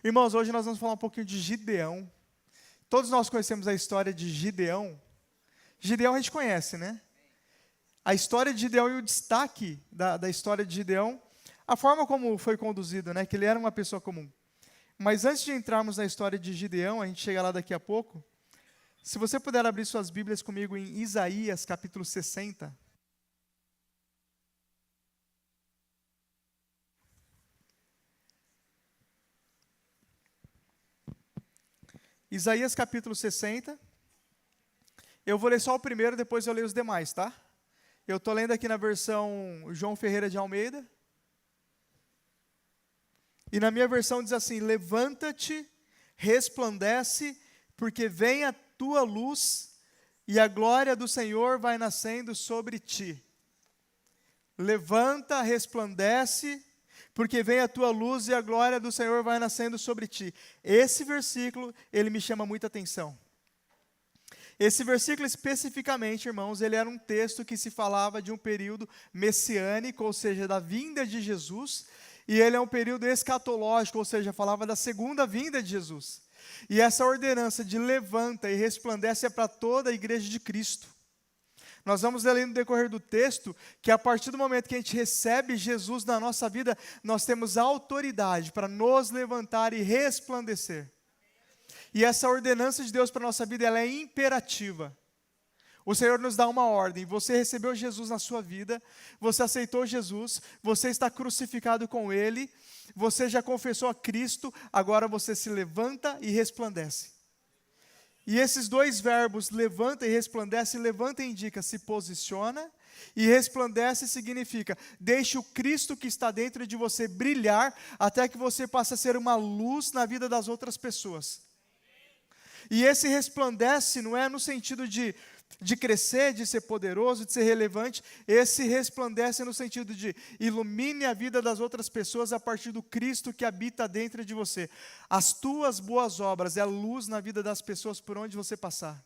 Irmãos, hoje nós vamos falar um pouquinho de Gideão. Todos nós conhecemos a história de Gideão. Gideão a gente conhece, né? A história de Gideão e o destaque da história de Gideão, a forma como foi conduzido, né? Que ele era uma pessoa comum. Mas antes de entrarmos na história de Gideão, a gente chega lá daqui a pouco. Se você puder abrir suas Bíblias comigo em Isaías, capítulo 60. Isaías, capítulo 60. Eu vou ler só o primeiro, depois eu leio os demais, tá? Eu estou lendo aqui na versão João Ferreira de Almeida. E na minha versão diz assim: levanta-te, resplandece, porque vem a tua luz, e a glória do Senhor vai nascendo sobre ti. Levanta, resplandece, porque vem a tua luz, e a glória do Senhor vai nascendo sobre ti. Esse versículo, ele me chama muita atenção. Esse versículo especificamente, irmãos, ele era um texto que se falava de um período messiânico, ou seja, da vinda de Jesus, e ele é um período escatológico, ou seja, falava da segunda vinda de Jesus. E essa ordenança de levanta e resplandece é para toda a igreja de Cristo. Nós vamos ler no decorrer do texto que a partir do momento que a gente recebe Jesus na nossa vida, nós temos autoridade para nos levantar e resplandecer. E essa ordenança de Deus para a nossa vida, ela é imperativa. O Senhor nos dá uma ordem: você recebeu Jesus na sua vida, você aceitou Jesus, você está crucificado com Ele, você já confessou a Cristo, agora você se levanta e resplandece. E esses dois verbos, levanta indica se posiciona, e resplandece significa deixe o Cristo que está dentro de você brilhar, até que você passe a ser uma luz na vida das outras pessoas. E esse resplandece não é no sentido de crescer, de ser poderoso, de ser relevante. Esse resplandece no sentido de ilumine a vida das outras pessoas a partir do Cristo que habita dentro de você. As tuas boas obras é a luz na vida das pessoas por onde você passar.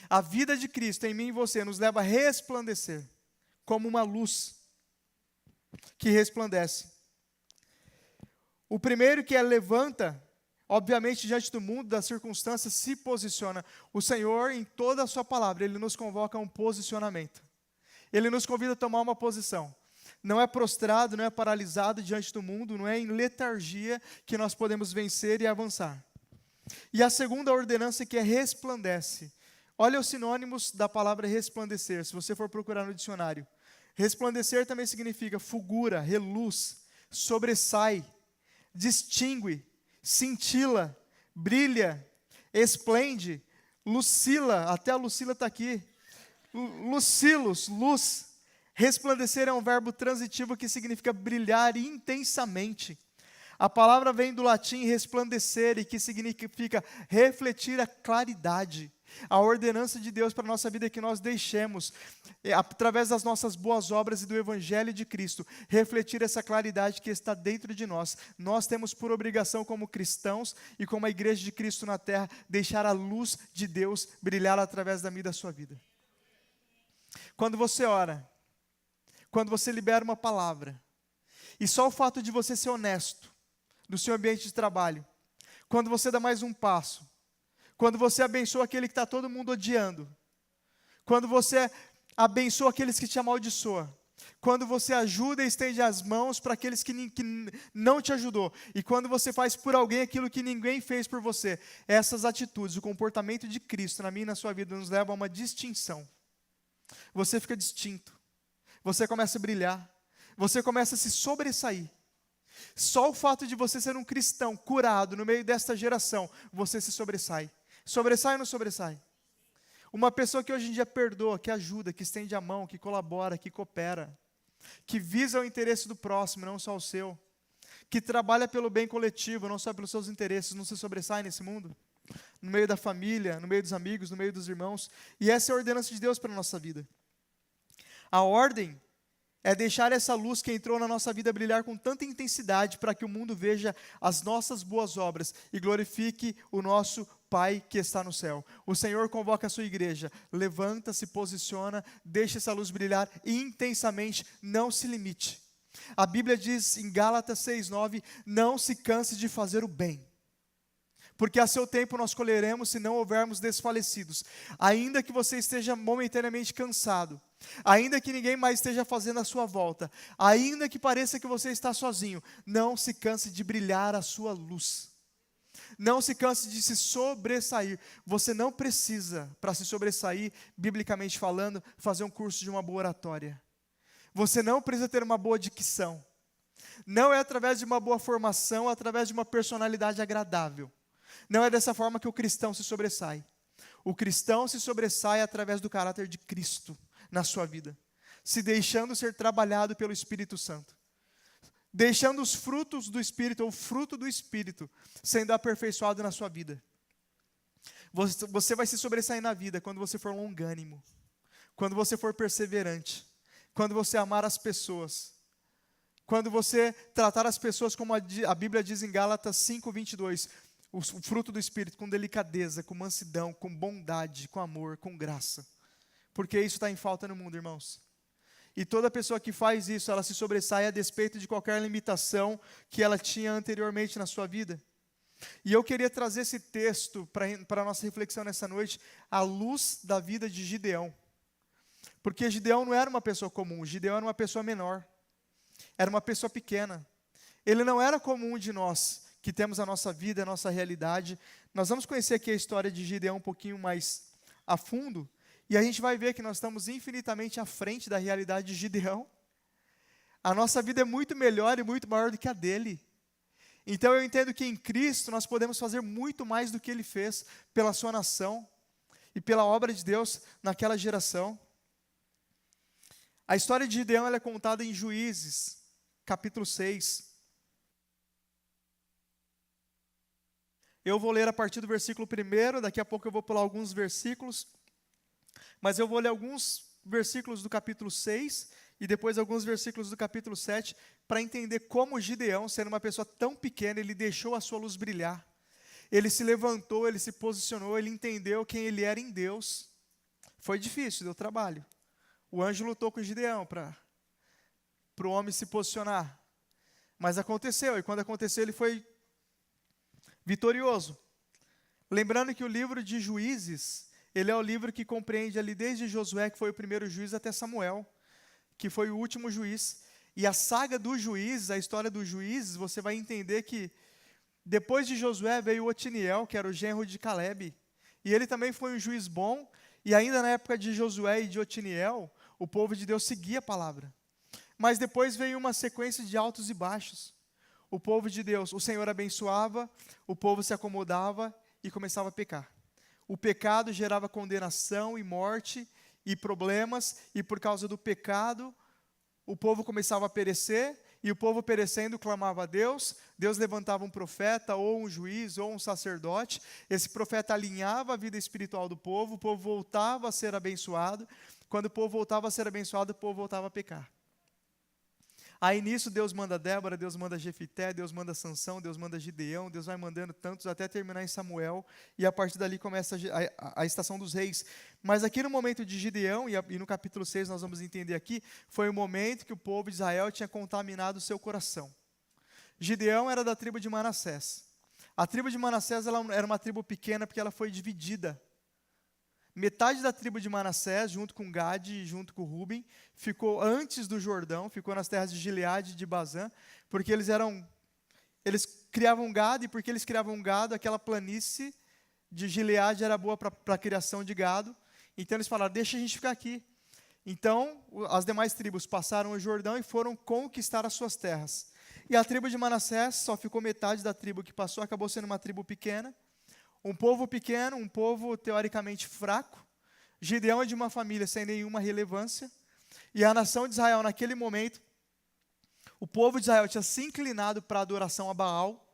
A vida de Cristo em mim e você nos leva a resplandecer como uma luz que resplandece. O primeiro que é levanta, obviamente, diante do mundo, das circunstâncias, se posiciona. O Senhor, em toda a sua palavra, Ele nos convoca a um posicionamento. Ele nos convida a tomar uma posição. Não é prostrado, não é paralisado diante do mundo, não é em letargia que nós podemos vencer e avançar. E a segunda ordenança que é resplandece. Olha os sinônimos da palavra resplandecer, se você for procurar no dicionário. Resplandecer também significa fulgura, reluz, sobressai, distingue, cintila, brilha, esplende, lucila, até a Lucila está aqui, lucilos, luz. Resplandecer é um verbo transitivo que significa brilhar intensamente. A palavra vem do latim resplandecer, e que significa refletir a claridade. A ordenança de Deus para a nossa vida é que nós deixemos, através das nossas boas obras e do Evangelho de Cristo, refletir essa claridade que está dentro de nós. Nós temos por obrigação como cristãos e como a igreja de Cristo na terra, deixar a luz de Deus brilhar através da minha e da sua vida. Quando você ora, quando você libera uma palavra, e só o fato de você ser honesto no seu ambiente de trabalho, quando você dá mais um passo, quando você abençoa aquele que está todo mundo odiando, quando você abençoa aqueles que te amaldiçoam, quando você ajuda e estende as mãos para aqueles que não te ajudou, e quando você faz por alguém aquilo que ninguém fez por você, essas atitudes, o comportamento de Cristo na minha e na sua vida nos leva a uma distinção. Você fica distinto, você começa a brilhar, você começa a se sobressair. Só o fato de você ser um cristão curado no meio desta geração, você se sobressai. Sobressai ou não sobressai? Uma pessoa que hoje em dia perdoa, que ajuda, que estende a mão, que colabora, que coopera, que visa o interesse do próximo, não só o seu, que trabalha pelo bem coletivo, não só pelos seus interesses, não se sobressai nesse mundo? No meio da família, no meio dos amigos, no meio dos irmãos. E essa é a ordenança de Deus para a nossa vida. A ordem é deixar essa luz que entrou na nossa vida brilhar com tanta intensidade para que o mundo veja as nossas boas obras e glorifique o nosso Pai que está no céu. O Senhor convoca a sua igreja, levanta, se posiciona, deixa essa luz brilhar intensamente, não se limite. A Bíblia diz em Gálatas 6:9, não se canse de fazer o bem, porque a seu tempo nós colheremos se não houvermos desfalecidos. Ainda que você esteja momentaneamente cansado, ainda que ninguém mais esteja fazendo a sua volta, ainda que pareça que você está sozinho, não se canse de brilhar a sua luz. Não se canse de se sobressair. Você não precisa, para se sobressair, biblicamente falando, fazer um curso de uma boa oratória. Você não precisa ter uma boa dicção. Não é através de uma boa formação, através de uma personalidade agradável. Não é dessa forma que o cristão se sobressai. O cristão se sobressai através do caráter de Cristo na sua vida, se deixando ser trabalhado pelo Espírito Santo, deixando os frutos do Espírito, ou o fruto do Espírito, sendo aperfeiçoado na sua vida. Você vai se sobressair na vida quando você for longânimo, quando você for perseverante, quando você amar as pessoas, quando você tratar as pessoas como a Bíblia diz em Gálatas 5:22, o fruto do Espírito, com delicadeza, com mansidão, com bondade, com amor, com graça. Porque isso está em falta no mundo, irmãos. E toda pessoa que faz isso, ela se sobressai a despeito de qualquer limitação que ela tinha anteriormente na sua vida. E eu queria trazer esse texto para a nossa reflexão nessa noite, à luz da vida de Gideão. Porque Gideão não era uma pessoa comum, Gideão era uma pessoa menor. Era uma pessoa pequena. Ele não era como um de nós, que temos a nossa vida, a nossa realidade. Nós vamos conhecer aqui a história de Gideão um pouquinho mais a fundo, e a gente vai ver que nós estamos infinitamente à frente da realidade de Gideão. A nossa vida é muito melhor e muito maior do que a dele. Então eu entendo que em Cristo nós podemos fazer muito mais do que ele fez pela sua nação e pela obra de Deus naquela geração. A história de Gideão ela é contada em Juízes, capítulo 6. Eu vou ler a partir do versículo 1, daqui a pouco eu vou pular alguns versículos, mas eu vou ler alguns versículos do capítulo 6 e depois alguns versículos do capítulo 7, para entender como Gideão, sendo uma pessoa tão pequena, ele deixou a sua luz brilhar. Ele se levantou, ele se posicionou, ele entendeu quem ele era em Deus. Foi difícil, deu trabalho. O anjo lutou com Gideão para o homem se posicionar. Mas aconteceu, e quando aconteceu ele foi vitorioso. Lembrando que o livro de Juízes, ele é o livro que compreende ali desde Josué, que foi o primeiro juiz, até Samuel, que foi o último juiz. E a saga dos juízes, a história dos juízes, você vai entender que depois de Josué veio Otiniel, que era o genro de Calebe. E ele também foi um juiz bom, e ainda na época de Josué e de Otiniel, o povo de Deus seguia a palavra. Mas depois veio uma sequência de altos e baixos. O povo de Deus, o Senhor abençoava, o povo se acomodava e começava a pecar. O pecado gerava condenação e morte e problemas, e por causa do pecado, o povo começava a perecer, e o povo perecendo clamava a Deus, Deus levantava um profeta, ou um juiz, ou um sacerdote, esse profeta alinhava a vida espiritual do povo, o povo voltava a ser abençoado, quando o povo voltava a ser abençoado, o povo voltava a pecar. Aí nisso Deus manda Débora, Deus manda Jefité, Deus manda Sansão, Deus manda Gideão, Deus vai mandando tantos até terminar em Samuel, e a partir dali começa a estação dos reis. Mas aqui no momento de Gideão, e no capítulo 6 nós vamos entender aqui, foi o momento que o povo de Israel tinha contaminado o seu coração. Gideão era da tribo de Manassés. A tribo de Manassés ela era uma tribo pequena porque ela foi dividida. Metade da tribo de Manassés, junto com Gade e junto com Ruben, ficou antes do Jordão, ficou nas terras de Gileade e de Bazã, porque eles criavam gado, e porque eles criavam gado, aquela planície de Gileade era boa para a criação de gado, então eles falaram, deixa a gente ficar aqui. Então, as demais tribos passaram o Jordão e foram conquistar as suas terras. E a tribo de Manassés, só ficou metade da tribo que passou, acabou sendo uma tribo pequena, um povo pequeno, um povo teoricamente fraco. Gideão é de uma família sem nenhuma relevância. E a nação de Israel, naquele momento, o povo de Israel tinha se inclinado para a adoração a Baal,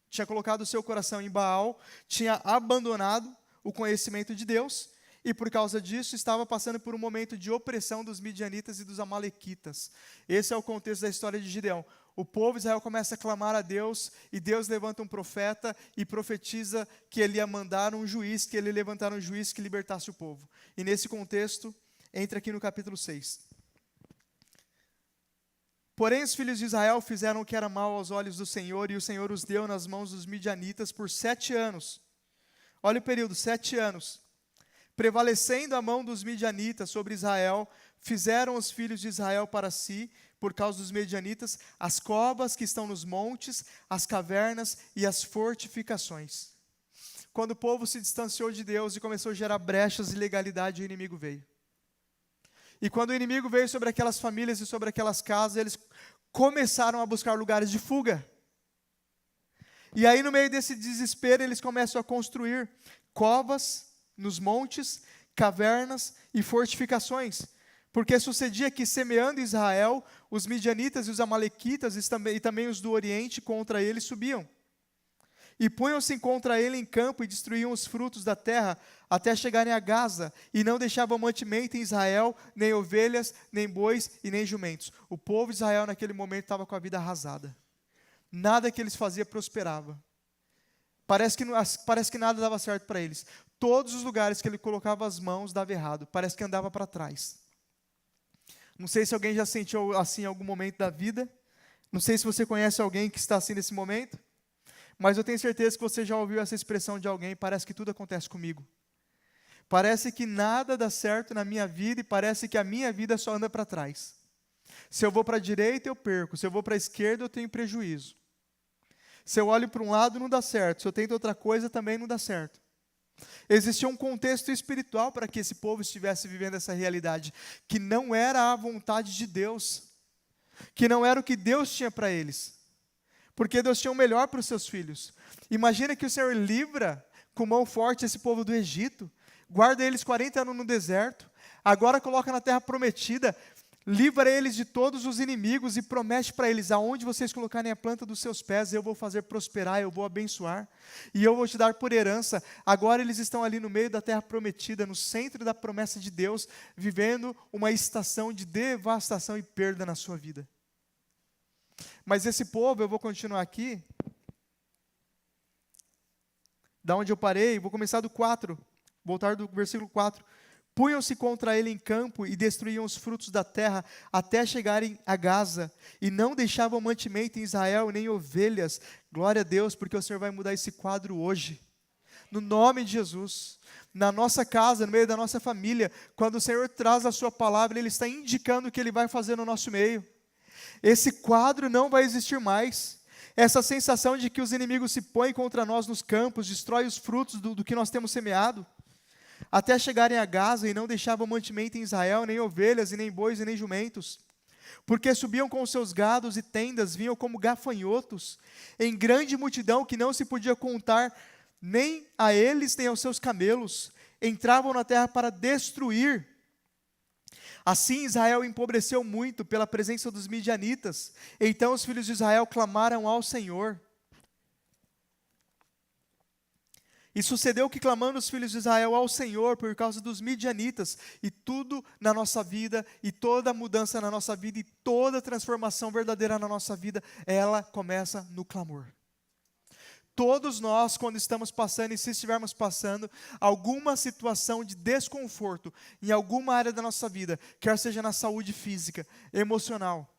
tinha colocado o seu coração em Baal, tinha abandonado o conhecimento de Deus, e por causa disso estava passando por um momento de opressão dos midianitas e dos amalequitas. Esse é o contexto da história de Gideão. O povo de Israel começa a clamar a Deus, e Deus levanta um profeta e profetiza que ele ia mandar um juiz, que ele ia levantar um juiz que libertasse o povo. E nesse contexto, entra aqui no capítulo 6. Porém os filhos de Israel fizeram o que era mal aos olhos do Senhor, e o Senhor os deu nas mãos dos midianitas por 7 anos. Olha o período, 7 anos. Prevalecendo a mão dos midianitas sobre Israel, fizeram os filhos de Israel para si, por causa dos midianitas, as covas que estão nos montes, as cavernas e as fortificações. Quando o povo se distanciou de Deus e começou a gerar brechas e ilegalidade, o inimigo veio. E quando o inimigo veio sobre aquelas famílias e sobre aquelas casas, eles começaram a buscar lugares de fuga. E aí, no meio desse desespero, eles começam a construir covas nos montes, cavernas e fortificações. Porque sucedia que, semeando Israel, os midianitas e os amalequitas e também os do Oriente contra ele subiam. E punham-se contra ele em campo e destruíam os frutos da terra até chegarem a Gaza, e não deixavam mantimento em Israel, nem ovelhas, nem bois e nem jumentos. O povo de Israel naquele momento estava com a vida arrasada. Nada que eles faziam prosperava. Parece que nada dava certo para eles. Todos os lugares que ele colocava as mãos dava errado. Parece que andava para trás. Não sei se alguém já sentiu assim em algum momento da vida. Não sei se você conhece alguém que está assim nesse momento. Mas eu tenho certeza que você já ouviu essa expressão de alguém: parece que tudo acontece comigo. Parece que nada dá certo na minha vida e parece que a minha vida só anda para trás. Se eu vou para a direita, eu perco. Se eu vou para a esquerda, eu tenho prejuízo. Se eu olho para um lado, não dá certo. Se eu tento outra coisa, também não dá certo. Existia um contexto espiritual para que esse povo estivesse vivendo essa realidade, que não era a vontade de Deus, que não era o que Deus tinha para eles, porque Deus tinha o melhor para os seus filhos. Imagina que o Senhor livra com mão forte esse povo do Egito, guarda eles 40 anos no deserto, agora coloca na terra prometida, livra eles de todos os inimigos e promete para eles: aonde vocês colocarem a planta dos seus pés, eu vou fazer prosperar, eu vou abençoar, e eu vou te dar por herança. Agora eles estão ali no meio da terra prometida, no centro da promessa de Deus, vivendo uma estação de devastação e perda na sua vida. Mas esse povo, eu vou continuar aqui, da onde eu parei, vou começar do 4, voltar do versículo 4. Punham-se contra ele em campo e destruíam os frutos da terra até chegarem a Gaza, e não deixavam mantimento em Israel, nem ovelhas. Glória a Deus, porque o Senhor vai mudar esse quadro hoje. No nome de Jesus, na nossa casa, no meio da nossa família, quando o Senhor traz a sua palavra, Ele está indicando o que Ele vai fazer no nosso meio. Esse quadro não vai existir mais. Essa sensação de que os inimigos se põem contra nós nos campos, destrói os frutos do que nós temos semeado, até chegarem a Gaza, e não deixavam mantimento em Israel, nem ovelhas, e nem bois, e nem jumentos. Porque subiam com os seus gados e tendas, vinham como gafanhotos, em grande multidão que não se podia contar, nem a eles, nem aos seus camelos. Entravam na terra para destruir. Assim Israel empobreceu muito pela presença dos midianitas. Então os filhos de Israel clamaram ao Senhor. E sucedeu que, clamando os filhos de Israel ao Senhor por causa dos midianitas, e tudo na nossa vida, e toda mudança na nossa vida, e toda transformação verdadeira na nossa vida, ela começa no clamor. Todos nós, quando estamos passando, e se estivermos passando, alguma situação de desconforto em alguma área da nossa vida, quer seja na saúde física, emocional,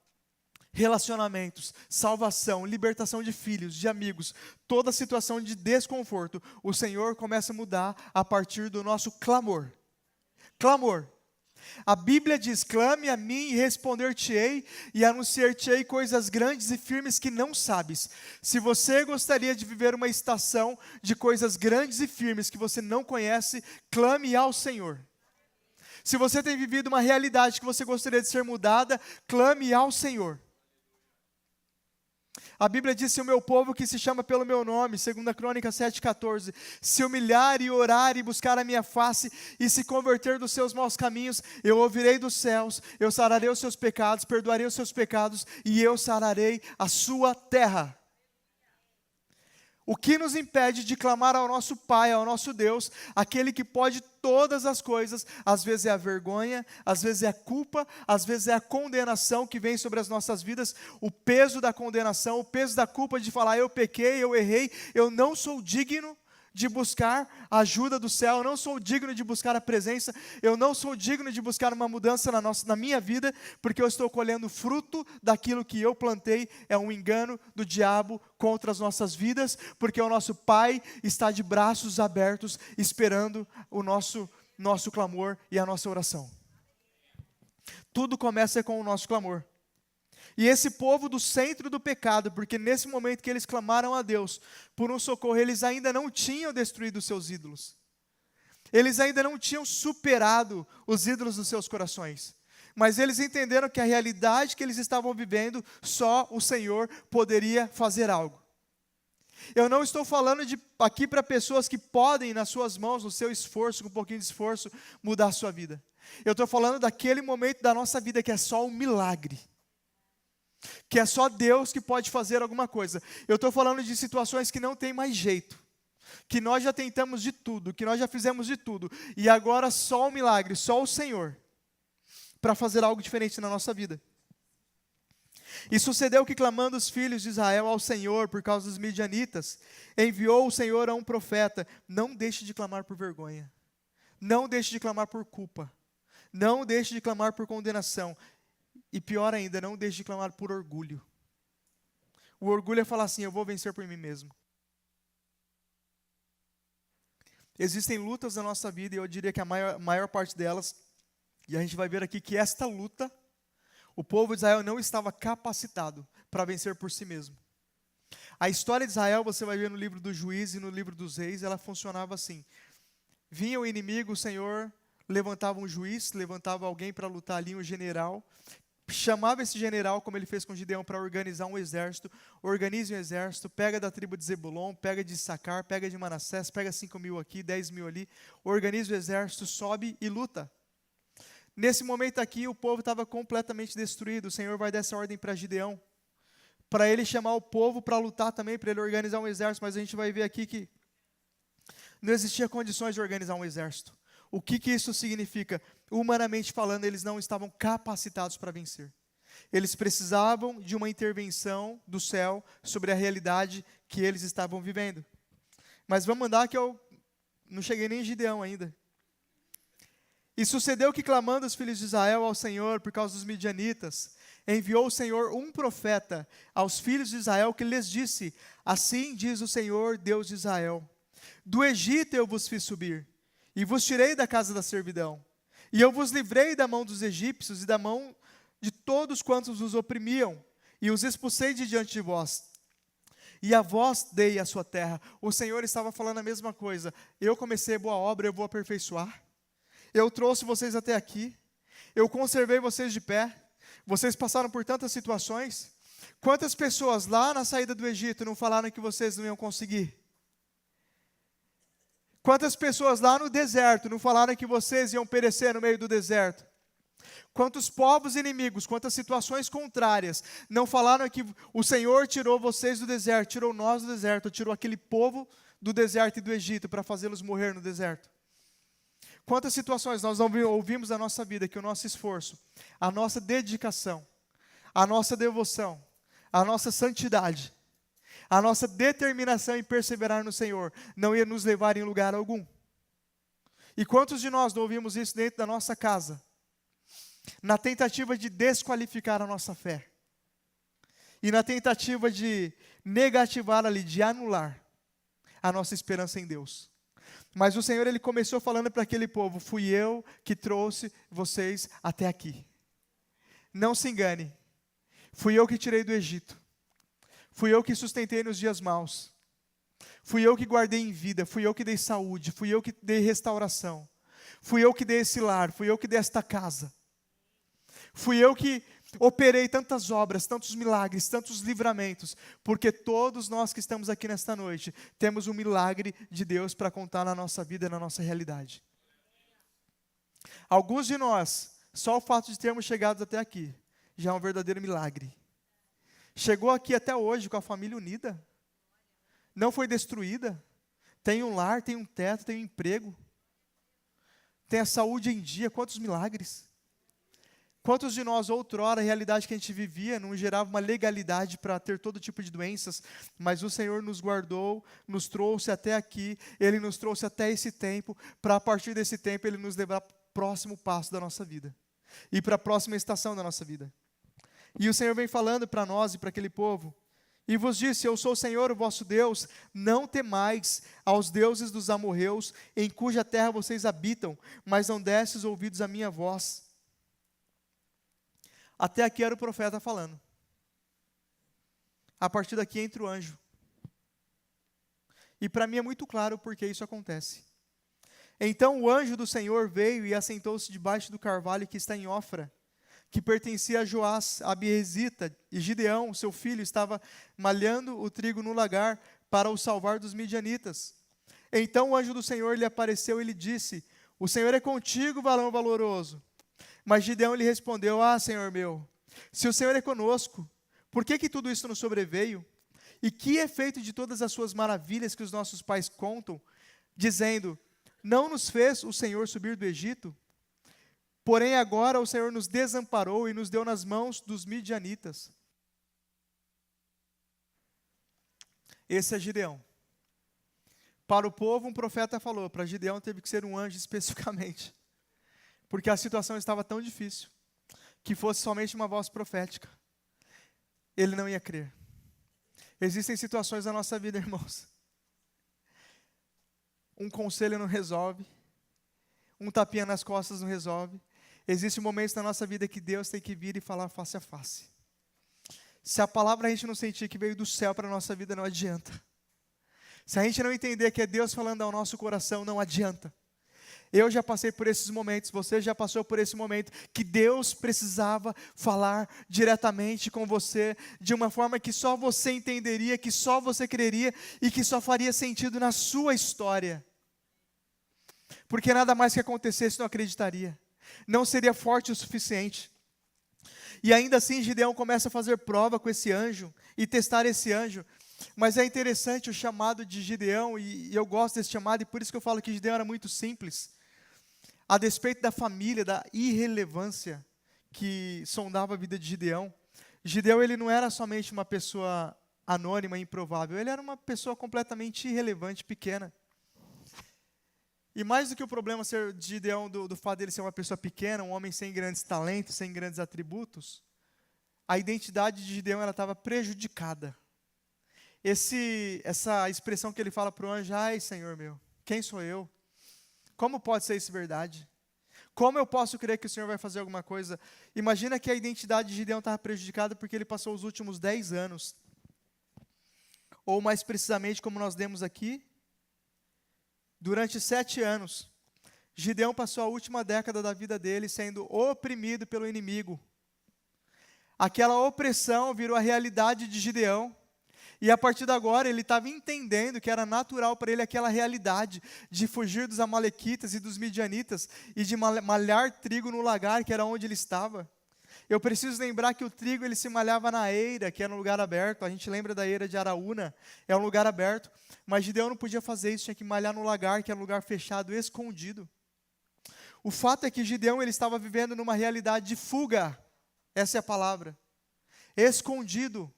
relacionamentos, salvação, libertação de filhos, de amigos, toda situação de desconforto, o Senhor começa a mudar a partir do nosso clamor. Clamor. A Bíblia diz: clame a mim e responder-te-ei, e anunciar-te-ei coisas grandes e firmes que não sabes. Se você gostaria de viver uma estação de coisas grandes e firmes que você não conhece, clame ao Senhor. Se você tem vivido uma realidade que você gostaria de ser mudada, clame ao Senhor. A Bíblia diz: se o meu povo que se chama pelo meu nome, 2 Crônicas 7,14, se humilhar e orar e buscar a minha face e se converter dos seus maus caminhos, eu ouvirei dos céus, eu sararei os seus pecados, perdoarei os seus pecados e eu sararei a sua terra. O que nos impede de clamar ao nosso Pai, ao nosso Deus, aquele que pode todas as coisas? Às vezes é a vergonha, às vezes é a culpa, às vezes é a condenação que vem sobre as nossas vidas, o peso da condenação, o peso da culpa de falar: eu pequei, eu errei, eu não sou digno de buscar a ajuda do céu, eu não sou digno de buscar a presença, eu não sou digno de buscar uma mudança na minha vida, porque eu estou colhendo fruto daquilo que eu plantei, é um engano do diabo contra as nossas vidas, porque o nosso Pai está de braços abertos, esperando o nosso clamor e a nossa oração. Tudo começa com o nosso clamor. E esse povo do centro do pecado, porque nesse momento que eles clamaram a Deus por um socorro, eles ainda não tinham destruído os seus ídolos. Eles ainda não tinham superado os ídolos dos seus corações. Mas eles entenderam que a realidade que eles estavam vivendo, só o Senhor poderia fazer algo. Eu não estou falando aqui para pessoas que podem, nas suas mãos, no seu esforço, com um pouquinho de esforço, mudar a sua vida. Eu estou falando daquele momento da nossa vida que é só um milagre. Que é só Deus que pode fazer alguma coisa. Eu estou falando de situações que não tem mais jeito. Que nós já tentamos de tudo, que nós já fizemos de tudo. E agora só o milagre, só o Senhor, para fazer algo diferente na nossa vida. E sucedeu que, clamando os filhos de Israel ao Senhor por causa dos midianitas, enviou o Senhor a um profeta. Não deixe de clamar por vergonha. Não deixe de clamar por culpa. Não deixe de clamar por condenação. E pior ainda, não deixe de clamar por orgulho. O orgulho é falar assim, eu vou vencer por mim mesmo. Existem lutas na nossa vida, e eu diria que a maior parte delas, e a gente vai ver aqui que esta luta, o povo de Israel não estava capacitado para vencer por si mesmo. A história de Israel, você vai ver no livro dos Juízes e no livro dos Reis, ela funcionava assim. Vinha o inimigo, o Senhor levantava um juiz, levantava alguém para lutar ali, um general, chamava esse general, como ele fez com Gideão, para organizar um exército. Organize um exército, pega da tribo de Zebulon, pega de Issacar, pega de Manassés, pega 5.000 aqui, 10.000 ali, organiza o exército, sobe e luta. Nesse momento aqui, o povo estava completamente destruído. O Senhor vai dar essa ordem para Gideão, para ele chamar o povo para lutar também, para ele organizar um exército, mas a gente vai ver aqui que não existia condições de organizar um exército. O que isso significa? Humanamente falando, eles não estavam capacitados para vencer. Eles precisavam de uma intervenção do céu sobre a realidade que eles estavam vivendo. Mas vamos andar que eu não cheguei nem em Gideão ainda. E sucedeu que, clamando os filhos de Israel ao Senhor por causa dos midianitas, enviou o Senhor um profeta aos filhos de Israel que lhes disse: assim diz o Senhor, Deus de Israel, do Egito eu vos fiz subir, e vos tirei da casa da servidão, e eu vos livrei da mão dos egípcios e da mão de todos quantos os oprimiam, e os expulsei de diante de vós. E a vós dei a sua terra. O Senhor estava falando a mesma coisa. Eu comecei boa obra, eu vou aperfeiçoar. Eu trouxe vocês até aqui. Eu conservei vocês de pé. Vocês passaram por tantas situações. Quantas pessoas lá na saída do Egito não falaram que vocês não iam conseguir? Quantas pessoas lá no deserto não falaram que vocês iam perecer no meio do deserto? Quantos povos inimigos, quantas situações contrárias não falaram que o Senhor tirou vocês do deserto, tirou nós do deserto, tirou aquele povo do deserto e do Egito para fazê-los morrer no deserto? Quantas situações nós ouvimos na nossa vida que o nosso esforço, a nossa dedicação, a nossa devoção, a nossa santidade, a nossa determinação em perseverar no Senhor não ia nos levar em lugar algum? E quantos de nós não ouvimos isso dentro da nossa casa, na tentativa de desqualificar a nossa fé, e na tentativa de negativar ali, de anular a nossa esperança em Deus? Mas o Senhor, Ele começou falando para aquele povo: fui eu que trouxe vocês até aqui. Não se engane, fui eu que tirei do Egito, fui eu que sustentei nos dias maus, fui eu que guardei em vida, fui eu que dei saúde, fui eu que dei restauração, fui eu que dei esse lar, fui eu que dei esta casa, fui eu que operei tantas obras, tantos milagres, tantos livramentos, porque todos nós que estamos aqui nesta noite, temos um milagre de Deus para contar na nossa vida, na nossa realidade. Alguns de nós, só o fato de termos chegado até aqui, já é um verdadeiro milagre. Chegou aqui até hoje com a família unida, não foi destruída, tem um lar, tem um teto, tem um emprego, tem a saúde em dia. Quantos milagres! Quantos de nós, outrora, a realidade que a gente vivia não gerava uma legalidade para ter todo tipo de doenças, mas o Senhor nos guardou, nos trouxe até aqui, Ele nos trouxe até esse tempo, para a partir desse tempo Ele nos levar para o próximo passo da nossa vida, e para a próxima estação da nossa vida. E o Senhor vem falando para nós e para aquele povo, e vos disse, eu sou o Senhor, o vosso Deus, não temais aos deuses dos amorreus, em cuja terra vocês habitam, mas não destes ouvidos à minha voz. Até aqui era o profeta falando. A partir daqui entra o anjo. E para mim é muito claro porque isso acontece. Então o anjo do Senhor veio e assentou-se debaixo do carvalho que está em Ofra, que pertencia a Joás, a Abiezita, e Gideão, seu filho, estava malhando o trigo no lagar para o salvar dos midianitas. Então o anjo do Senhor lhe apareceu e lhe disse, o Senhor é contigo, varão valoroso. Mas Gideão lhe respondeu, Senhor meu, se o Senhor é conosco, por que tudo isso nos sobreveio? E que é feito de todas as suas maravilhas que os nossos pais contam, dizendo, não nos fez o Senhor subir do Egito? Porém agora o Senhor nos desamparou e nos deu nas mãos dos midianitas. Esse é Gideão. Para o povo um profeta falou, para Gideão teve que ser um anjo especificamente. Porque a situação estava tão difícil, que fosse somente uma voz profética, ele não ia crer. Existem situações na nossa vida, irmãos. Um conselho não resolve, um tapinha nas costas não resolve. Existem momentos na nossa vida que Deus tem que vir e falar face a face. Se a palavra a gente não sentir que veio do céu para a nossa vida, não adianta. Se a gente não entender que é Deus falando ao nosso coração, não adianta. Eu já passei por esses momentos, você já passou por esse momento, que Deus precisava falar diretamente com você, de uma forma que só você entenderia, que só você creria, e que só faria sentido na sua história. Porque nada mais que acontecesse não acreditaria, não seria forte o suficiente. E ainda assim Gideão começa a fazer prova com esse anjo, e testar esse anjo. Mas é interessante o chamado de Gideão, e eu gosto desse chamado, e por isso que eu falo que Gideão era muito simples. A despeito da família, da irrelevância que sondava a vida de Gideão, Gideão ele não era somente uma pessoa anônima e improvável, ele era uma pessoa completamente irrelevante, pequena. E mais do que o problema ser de Gideão, do fato dele ser uma pessoa pequena, um homem sem grandes talentos, sem grandes atributos, a identidade de Gideão estava prejudicada. Essa expressão que ele fala para o anjo, ai Senhor meu, quem sou eu? Como pode ser isso verdade? Como eu posso crer que o Senhor vai fazer alguma coisa? Imagina que a identidade de Gideão estava prejudicada porque ele passou os últimos 10 anos. Ou mais precisamente, como nós lemos aqui, durante 7 anos, Gideão passou a última década da vida dele sendo oprimido pelo inimigo. Aquela opressão virou a realidade de Gideão. E a partir de agora ele estava entendendo que era natural para ele aquela realidade de fugir dos amalequitas e dos midianitas e de malhar trigo no lagar, que era onde ele estava. Eu preciso lembrar que o trigo ele se malhava na eira, que era um lugar aberto. A gente lembra da eira de Araúna, é um lugar aberto. Mas Gideão não podia fazer isso, tinha que malhar no lagar, que era um lugar fechado, escondido. O fato é que Gideão ele estava vivendo numa realidade de fuga, essa é a palavra, escondido,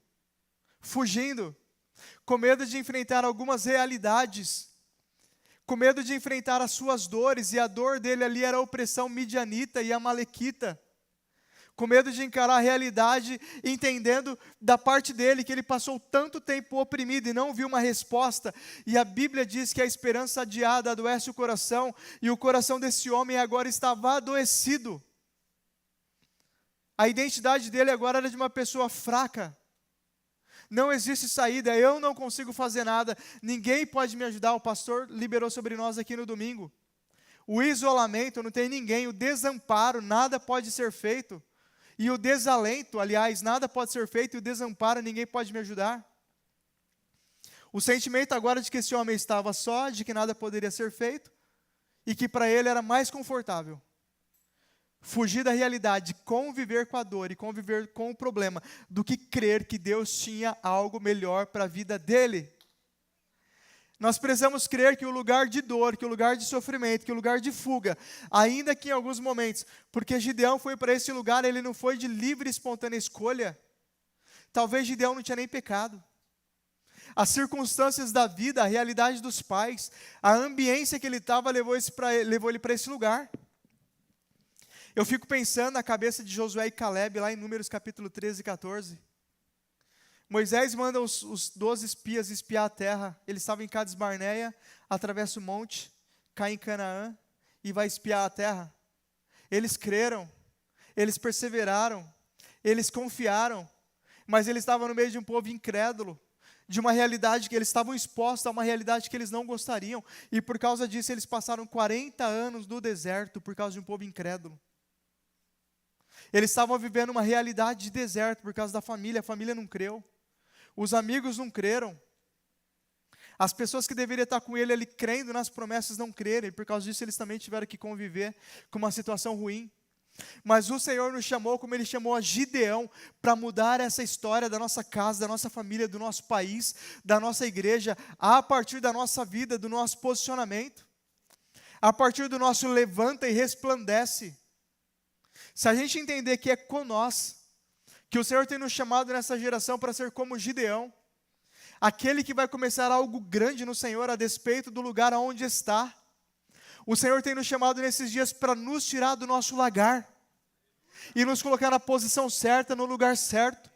fugindo, com medo de enfrentar algumas realidades, com medo de enfrentar as suas dores, e a dor dele ali era a opressão midianita e amalequita, com medo de encarar a realidade, entendendo da parte dele que ele passou tanto tempo oprimido e não viu uma resposta, e a Bíblia diz que a esperança adiada adoece o coração, e o coração desse homem agora estava adoecido. A identidade dele agora era de uma pessoa fraca. Não existe saída, eu não consigo fazer nada, ninguém pode me ajudar. O pastor liberou sobre nós aqui no domingo. O isolamento, não tem ninguém, o desamparo, nada pode ser feito. E o desalento, aliás, nada pode ser feito, e o desamparo, ninguém pode me ajudar. O sentimento agora de que esse homem estava só, de que nada poderia ser feito, e que para ele era mais confortável fugir da realidade, conviver com a dor e conviver com o problema, do que crer que Deus tinha algo melhor para a vida dele. Nós precisamos crer que o lugar de dor, que o lugar de sofrimento, que o lugar de fuga, ainda que em alguns momentos, porque Gideão foi para esse lugar, ele não foi de livre e espontânea escolha. Talvez Gideão não tinha nem pecado. As circunstâncias da vida, a realidade dos pais, a ambiência que ele estava levou ele para esse lugar. Eu fico pensando na cabeça de Josué e Caleb, lá em Números capítulo 13 e 14. Moisés manda os 12 espias espiar a terra. Eles estavam em Cades Barneia, atravessa o monte, cai em Canaã e vai espiar a terra. Eles creram, eles perseveraram, eles confiaram, mas eles estavam no meio de um povo incrédulo, de uma realidade que eles estavam expostos a uma realidade que eles não gostariam, e por causa disso eles passaram 40 anos no deserto por causa de um povo incrédulo. Eles estavam vivendo uma realidade de deserto por causa da família, a família não creu, os amigos não creram, as pessoas que deveriam estar com ele crendo nas promessas não creram, e por causa disso eles também tiveram que conviver com uma situação ruim. Mas o Senhor nos chamou, como Ele chamou a Gideão, para mudar essa história da nossa casa, da nossa família, do nosso país, da nossa igreja, a partir da nossa vida, do nosso posicionamento, a partir do nosso levanta e resplandece. Se a gente entender que é com nós, que o Senhor tem nos chamado nessa geração para ser como Gideão, aquele que vai começar algo grande no Senhor a despeito do lugar aonde está. O Senhor tem nos chamado nesses dias para nos tirar do nosso lagar e nos colocar na posição certa, no lugar certo.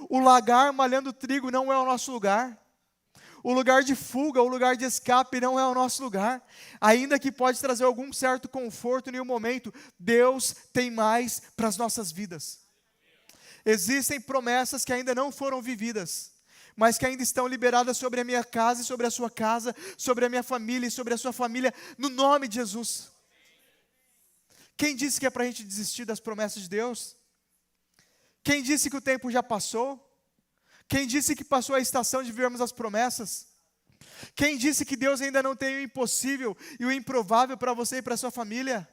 O lagar malhando trigo não é o nosso lugar. O lugar de fuga, o lugar de escape não é o nosso lugar. Ainda que pode trazer algum certo conforto em um momento, Deus tem mais para as nossas vidas. Existem promessas que ainda não foram vividas, mas que ainda estão liberadas sobre a minha casa e sobre a sua casa, sobre a minha família e sobre a sua família, no nome de Jesus. Quem disse que é para a gente desistir das promessas de Deus? Quem disse que o tempo já passou? Quem disse que passou a estação de vivermos as promessas? Quem disse que Deus ainda não tem o impossível e o improvável para você e para a sua família?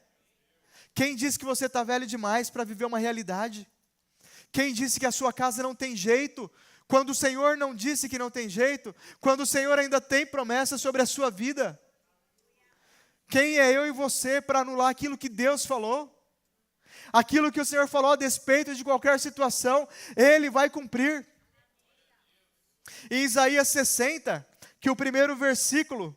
Quem disse que você está velho demais para viver uma realidade? Quem disse que a sua casa não tem jeito? Quando o Senhor não disse que não tem jeito, quando o Senhor ainda tem promessa sobre a sua vida. Quem é eu e você para anular aquilo que Deus falou? Aquilo que o Senhor falou a despeito de qualquer situação, Ele vai cumprir. Em Isaías 60, que o primeiro versículo,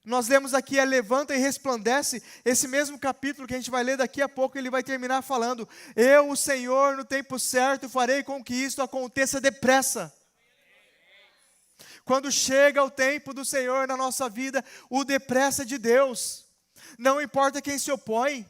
nós lemos aqui, levanta e resplandece. Esse mesmo capítulo que a gente vai ler daqui a pouco, ele vai terminar falando: eu, o Senhor, no tempo certo, farei com que isto aconteça depressa. Quando chega o tempo do Senhor na nossa vida, o depressa de Deus, não importa quem se opõe,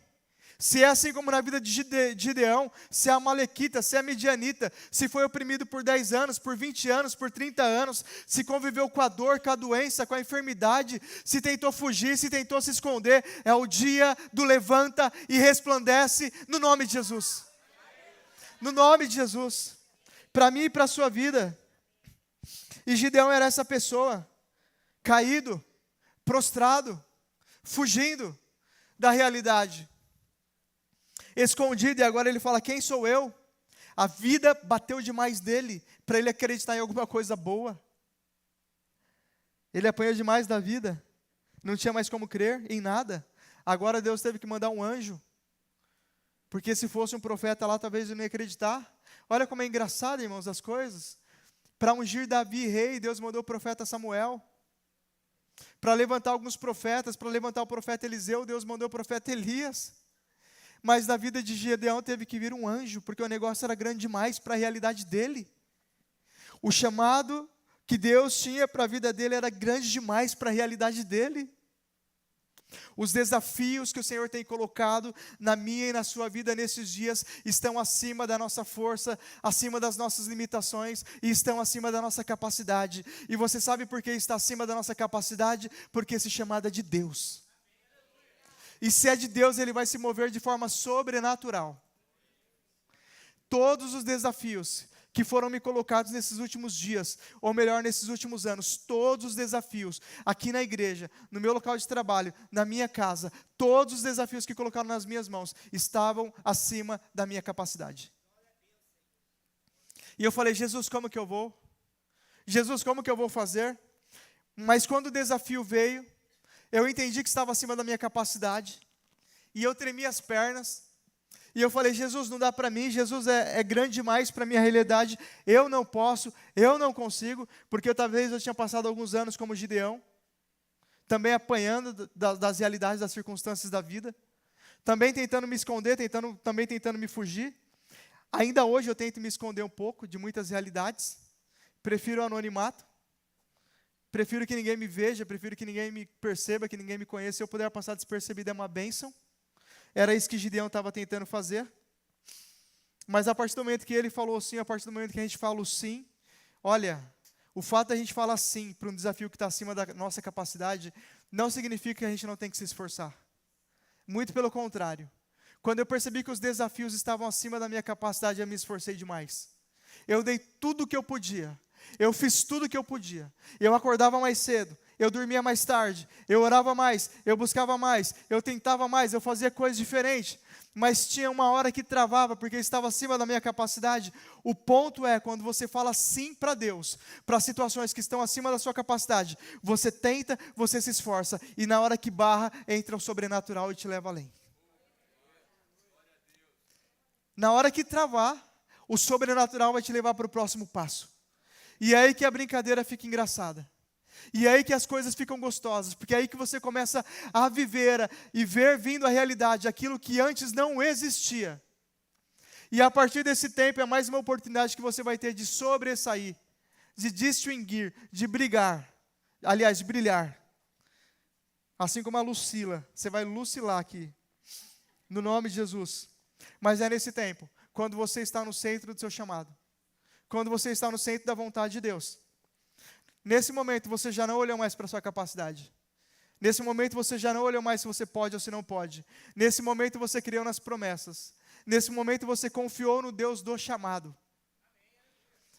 se é assim como na vida de Gideão, se é amalequita, se é midianita, se foi oprimido por 10 anos, por 20 anos, por 30 anos, se conviveu com a dor, com a doença, com a enfermidade, se tentou fugir, se tentou se esconder, é o dia do levanta e resplandece no nome de Jesus. No nome de Jesus. Para mim e para a sua vida. E Gideão era essa pessoa, caído, prostrado, fugindo da realidade, escondido, e agora ele fala: quem sou eu? A vida bateu demais dele, para ele acreditar em alguma coisa boa. Ele apanhou demais da vida, não tinha mais como crer em nada. Agora Deus teve que mandar um anjo, porque se fosse um profeta lá, talvez ele não ia acreditar. Olha como é engraçado, irmãos, as coisas. Para ungir Davi rei, Deus mandou o profeta Samuel. Para levantar alguns profetas, para levantar o profeta Eliseu, Deus mandou o profeta Elias. Mas na vida de Gideão teve que vir um anjo, porque o negócio era grande demais para a realidade dele. O chamado que Deus tinha para a vida dele era grande demais para a realidade dele. Os desafios que o Senhor tem colocado na minha e na sua vida nesses dias estão acima da nossa força, acima das nossas limitações e estão acima da nossa capacidade. E você sabe por que está acima da nossa capacidade? Porque esse chamado é de Deus. E se é de Deus, Ele vai se mover de forma sobrenatural. Todos os desafios que foram me colocados nesses últimos dias, ou melhor, nesses últimos anos, todos os desafios, aqui na igreja, no meu local de trabalho, na minha casa, todos os desafios que colocaram nas minhas mãos, estavam acima da minha capacidade. E eu falei: Jesus, como que eu vou? Jesus, como que eu vou fazer? Mas quando o desafio veio, eu entendi que estava acima da minha capacidade, e eu tremi as pernas, e eu falei, Jesus, não dá para mim, Jesus é grande demais para a minha realidade, eu não posso, eu não consigo, porque talvez eu tinha passado alguns anos como Gideão, também apanhando das realidades, das circunstâncias da vida, também tentando me esconder, também tentando me fugir. Ainda hoje eu tento me esconder um pouco de muitas realidades, prefiro o anonimato, prefiro que ninguém me veja, prefiro que ninguém me perceba, que ninguém me conheça. Se eu puder passar despercebido é uma bênção. Era isso que Gideão estava tentando fazer. Mas a partir do momento que ele falou sim, a partir do momento que a gente fala o sim, olha, o fato de a gente falar sim para um desafio que está acima da nossa capacidade, não significa que a gente não tem que se esforçar. Muito pelo contrário. Quando eu percebi que os desafios estavam acima da minha capacidade, eu me esforcei demais. Eu dei tudo o que eu podia. Eu fiz tudo o que eu podia. Eu acordava mais cedo. Eu dormia mais tarde. Eu orava mais. Eu buscava mais. Eu tentava mais. Eu fazia coisas diferentes. Mas tinha uma hora que travava, porque estava acima da minha capacidade. O ponto é, quando você fala sim para Deus, para situações que estão acima da sua capacidade, você tenta, você se esforça. E na hora que barra, entra o sobrenatural e te leva além. Na hora que travar, o sobrenatural vai te levar para o próximo passo. E é aí que a brincadeira fica engraçada. E é aí que as coisas ficam gostosas. Porque é aí que você começa a viver e ver vindo a realidade aquilo que antes não existia. E a partir desse tempo é mais uma oportunidade que você vai ter de sobressair, de distinguir, de brigar. Aliás, de brilhar. Assim como a Lucila. Você vai lucilar aqui. No nome de Jesus. Mas é nesse tempo, quando você está no centro do seu chamado, quando você está no centro da vontade de Deus, nesse momento você já não olhou mais para a sua capacidade, nesse momento você já não olhou mais se você pode ou se não pode, nesse momento você criou nas promessas, nesse momento você confiou no Deus do chamado,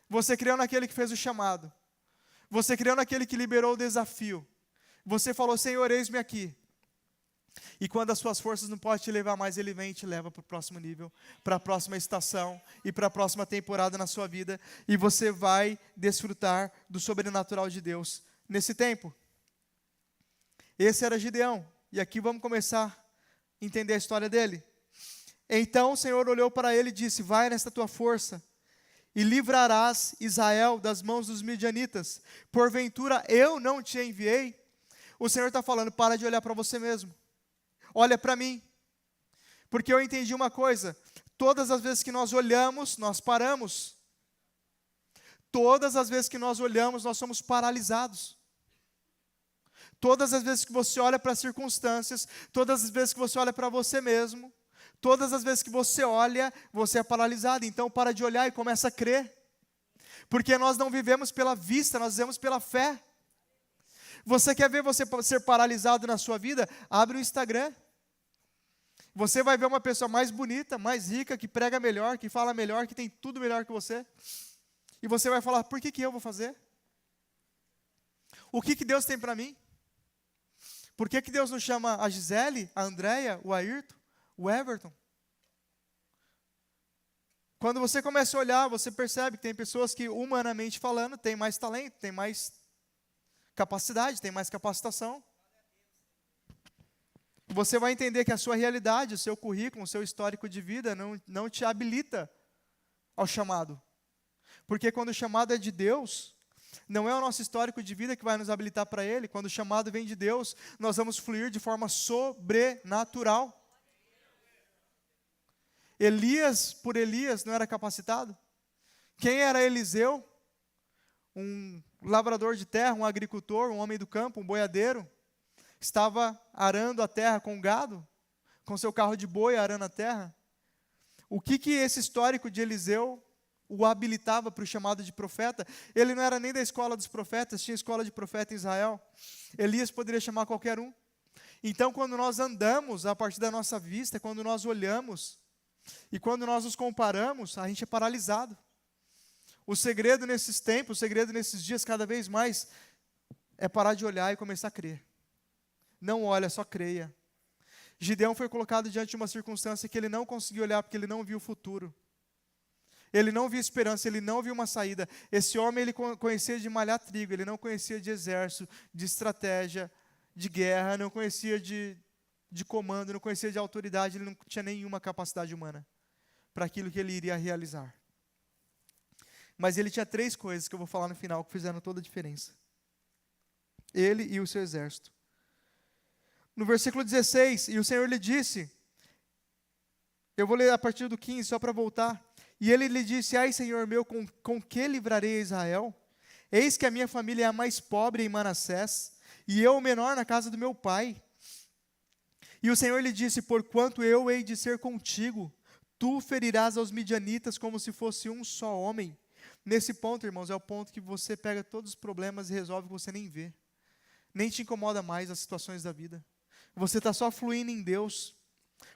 você criou naquele que fez o chamado, você criou naquele que liberou o desafio, você falou, Senhor, eis-me aqui. E quando as suas forças não podem te levar mais, Ele vem e te leva para o próximo nível, para a próxima estação e para a próxima temporada na sua vida. E você vai desfrutar do sobrenatural de Deus nesse tempo. Esse era Gideão. E aqui vamos começar a entender a história dele. Então o Senhor olhou para ele e disse, vai nesta tua força e livrarás Israel das mãos dos midianitas. Porventura eu não te enviei? O Senhor está falando, para de olhar para você mesmo. Olha para mim, porque eu entendi uma coisa, todas as vezes que nós olhamos, nós paramos, todas as vezes que nós olhamos, nós somos paralisados, todas as vezes que você olha para as circunstâncias, todas as vezes que você olha para você mesmo, todas as vezes que você olha, você é paralisado, então para de olhar e começa a crer, porque nós não vivemos pela vista, nós vivemos pela fé. Você quer ver você ser paralisado na sua vida? Abre o Instagram. Você vai ver uma pessoa mais bonita, mais rica, que prega melhor, que fala melhor, que tem tudo melhor que você. E você vai falar, por que eu vou fazer? O que Deus tem para mim? Por que Deus não chama a Gisele, a Andréia, o Ayrton, o Everton? Quando você começa a olhar, você percebe que tem pessoas que, humanamente falando, têm mais talento, têm mais capacidade, tem mais capacitação. Você vai entender que a sua realidade, o seu currículo, o seu histórico de vida não te habilita ao chamado. Porque quando o chamado é de Deus, não é o nosso histórico de vida que vai nos habilitar para Ele. Quando o chamado vem de Deus, nós vamos fluir de forma sobrenatural. Elias, por Elias, não era capacitado? Quem era Eliseu? Um lavrador de terra, um agricultor, um homem do campo, um boiadeiro, estava arando a terra com gado, com seu carro de boi arando a terra. O que esse histórico de Eliseu o habilitava para o chamado de profeta? Ele não era nem da escola dos profetas, tinha escola de profeta em Israel. Elias poderia chamar qualquer um. Então, quando nós andamos a partir da nossa vista, quando nós olhamos, e quando nós nos comparamos, a gente é paralisado. O segredo nesses tempos, o segredo nesses dias, cada vez mais, é parar de olhar e começar a crer. Não olha, só creia. Gideão foi colocado diante de uma circunstância que ele não conseguiu olhar, porque ele não viu o futuro. Ele não via esperança, ele não via uma saída. Esse homem, ele conhecia de malhar trigo, ele não conhecia de exército, de estratégia, de guerra, não conhecia de comando, não conhecia de autoridade, ele não tinha nenhuma capacidade humana para aquilo que ele iria realizar. Mas ele tinha 3 coisas que eu vou falar no final que fizeram toda a diferença. Ele e o seu exército. No versículo 16, e o Senhor lhe disse, eu vou ler a partir do 15, só para voltar. E ele lhe disse, ai Senhor meu, com que livrarei Israel? Eis que a minha família é a mais pobre em Manassés, e eu o menor na casa do meu pai. E o Senhor lhe disse, porquanto eu hei de ser contigo, tu ferirás aos midianitas como se fosse um só homem. Nesse ponto, irmãos, é o ponto que você pega todos os problemas e resolve que você nem vê. Nem te incomoda mais as situações da vida. Você está só fluindo em Deus.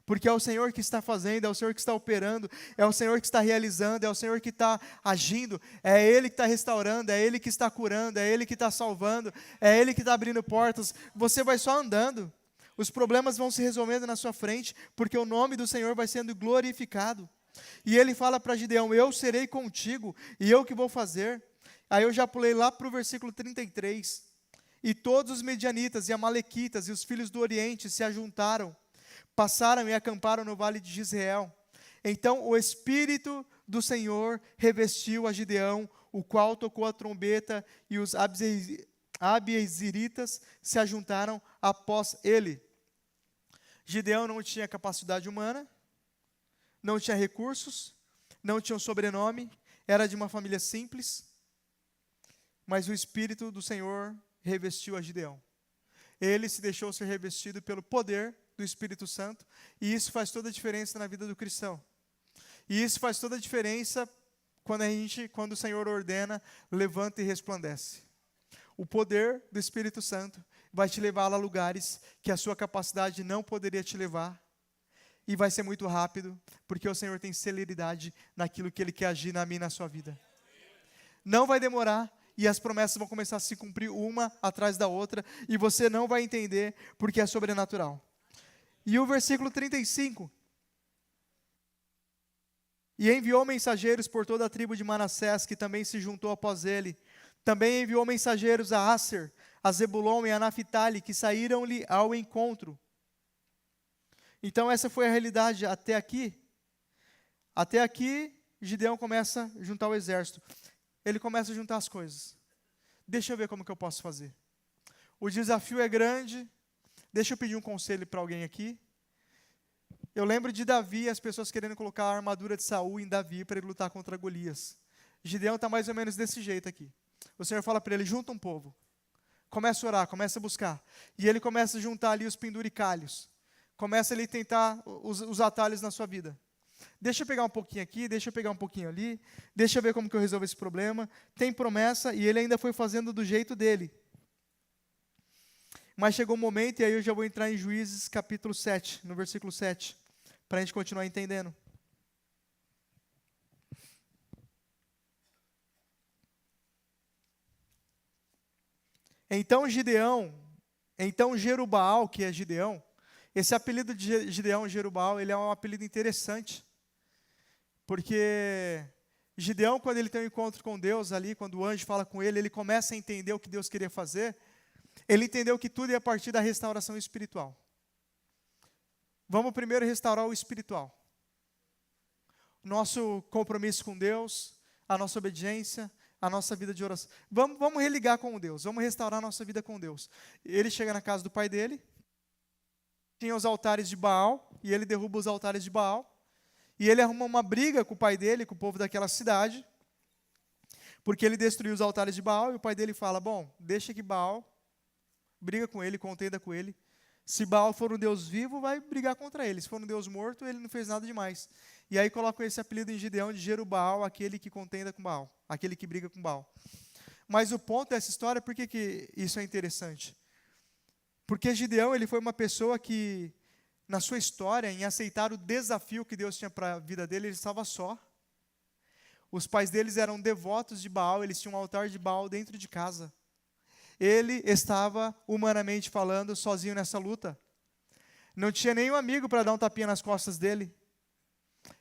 Porque é o Senhor que está fazendo, é o Senhor que está operando, é o Senhor que está realizando, é o Senhor que está agindo, é Ele que está restaurando, é Ele que está curando, é Ele que está salvando, é Ele que está abrindo portas. Você vai só andando. Os problemas vão se resolvendo na sua frente, porque o nome do Senhor vai sendo glorificado. E Ele fala para Gideão, eu serei contigo, e eu que vou fazer. Aí eu já pulei lá para o versículo 33. E todos os medianitas e amalequitas e os filhos do Oriente se ajuntaram, passaram e acamparam no vale de Jezreel. Então o Espírito do Senhor revestiu a Gideão, o qual tocou a trombeta, e os abiezeritas se ajuntaram após ele. Gideão não tinha capacidade humana, não tinha recursos, não tinha um sobrenome, era de uma família simples, mas o Espírito do Senhor revestiu a Gideão. Ele se deixou ser revestido pelo poder do Espírito Santo, e isso faz toda a diferença na vida do cristão. E isso faz toda a diferença quando o Senhor ordena, levanta e resplandece. O poder do Espírito Santo vai te levar a lugares que a sua capacidade não poderia te levar, e vai ser muito rápido, porque o Senhor tem celeridade naquilo que Ele quer agir na minha e na sua vida. Não vai demorar, e as promessas vão começar a se cumprir uma atrás da outra, e você não vai entender, porque é sobrenatural. E o versículo 35. E enviou mensageiros por toda a tribo de Manassés, que também se juntou após ele. Também enviou mensageiros a Asser, a Zebulon e a Naphtali, que saíram-lhe ao encontro. Então essa foi a realidade até aqui. Até aqui, Gideão começa a juntar o exército. Ele começa a juntar as coisas. Deixa eu ver como que eu posso fazer. O desafio é grande. Deixa eu pedir um conselho para alguém aqui. Eu lembro de Davi, as pessoas querendo colocar a armadura de Saul em Davi para ele lutar contra Golias. Gideão está mais ou menos desse jeito aqui. O Senhor fala para ele, junta um povo. Começa a orar, começa a buscar. E ele começa a juntar ali os penduricalhos. Começa ali a tentar os atalhos na sua vida. Deixa eu pegar um pouquinho aqui, deixa eu pegar um pouquinho ali, deixa eu ver como que eu resolvo esse problema. Tem promessa, e ele ainda foi fazendo do jeito dele. Mas chegou um momento, e aí eu já vou entrar em Juízes capítulo 7, no versículo 7, para a gente continuar entendendo. Então Jerubaal, que é Gideão, esse apelido de Gideão, Jerubaal, ele é um apelido interessante, porque Gideão, quando ele tem um encontro com Deus ali, quando o anjo fala com ele, ele começa a entender o que Deus queria fazer. Ele entendeu que tudo ia partir da restauração espiritual. Vamos primeiro restaurar o espiritual. Nosso compromisso com Deus, a nossa obediência, a nossa vida de oração. Vamos religar com Deus, vamos restaurar a nossa vida com Deus. Ele chega na casa do pai dele, tinha os altares de Baal, e ele derruba os altares de Baal, e ele arruma uma briga com o pai dele, com o povo daquela cidade, porque ele destruiu os altares de Baal, e o pai dele fala, bom, deixa que Baal briga com ele, contenda com ele. Se Baal for um Deus vivo, vai brigar contra ele. Se for um Deus morto, ele não fez nada demais. E aí colocam esse apelido em Gideão de Jerubaal, aquele que contenda com Baal, aquele que briga com Baal. Mas o ponto dessa história, por que isso é interessante? Porque Gideão, ele foi uma pessoa que, na sua história, em aceitar o desafio que Deus tinha para a vida dele, ele estava só. Os pais deles eram devotos de Baal, eles tinham um altar de Baal dentro de casa. Ele estava, humanamente falando, sozinho nessa luta. Não tinha nenhum amigo para dar um tapinha nas costas dele.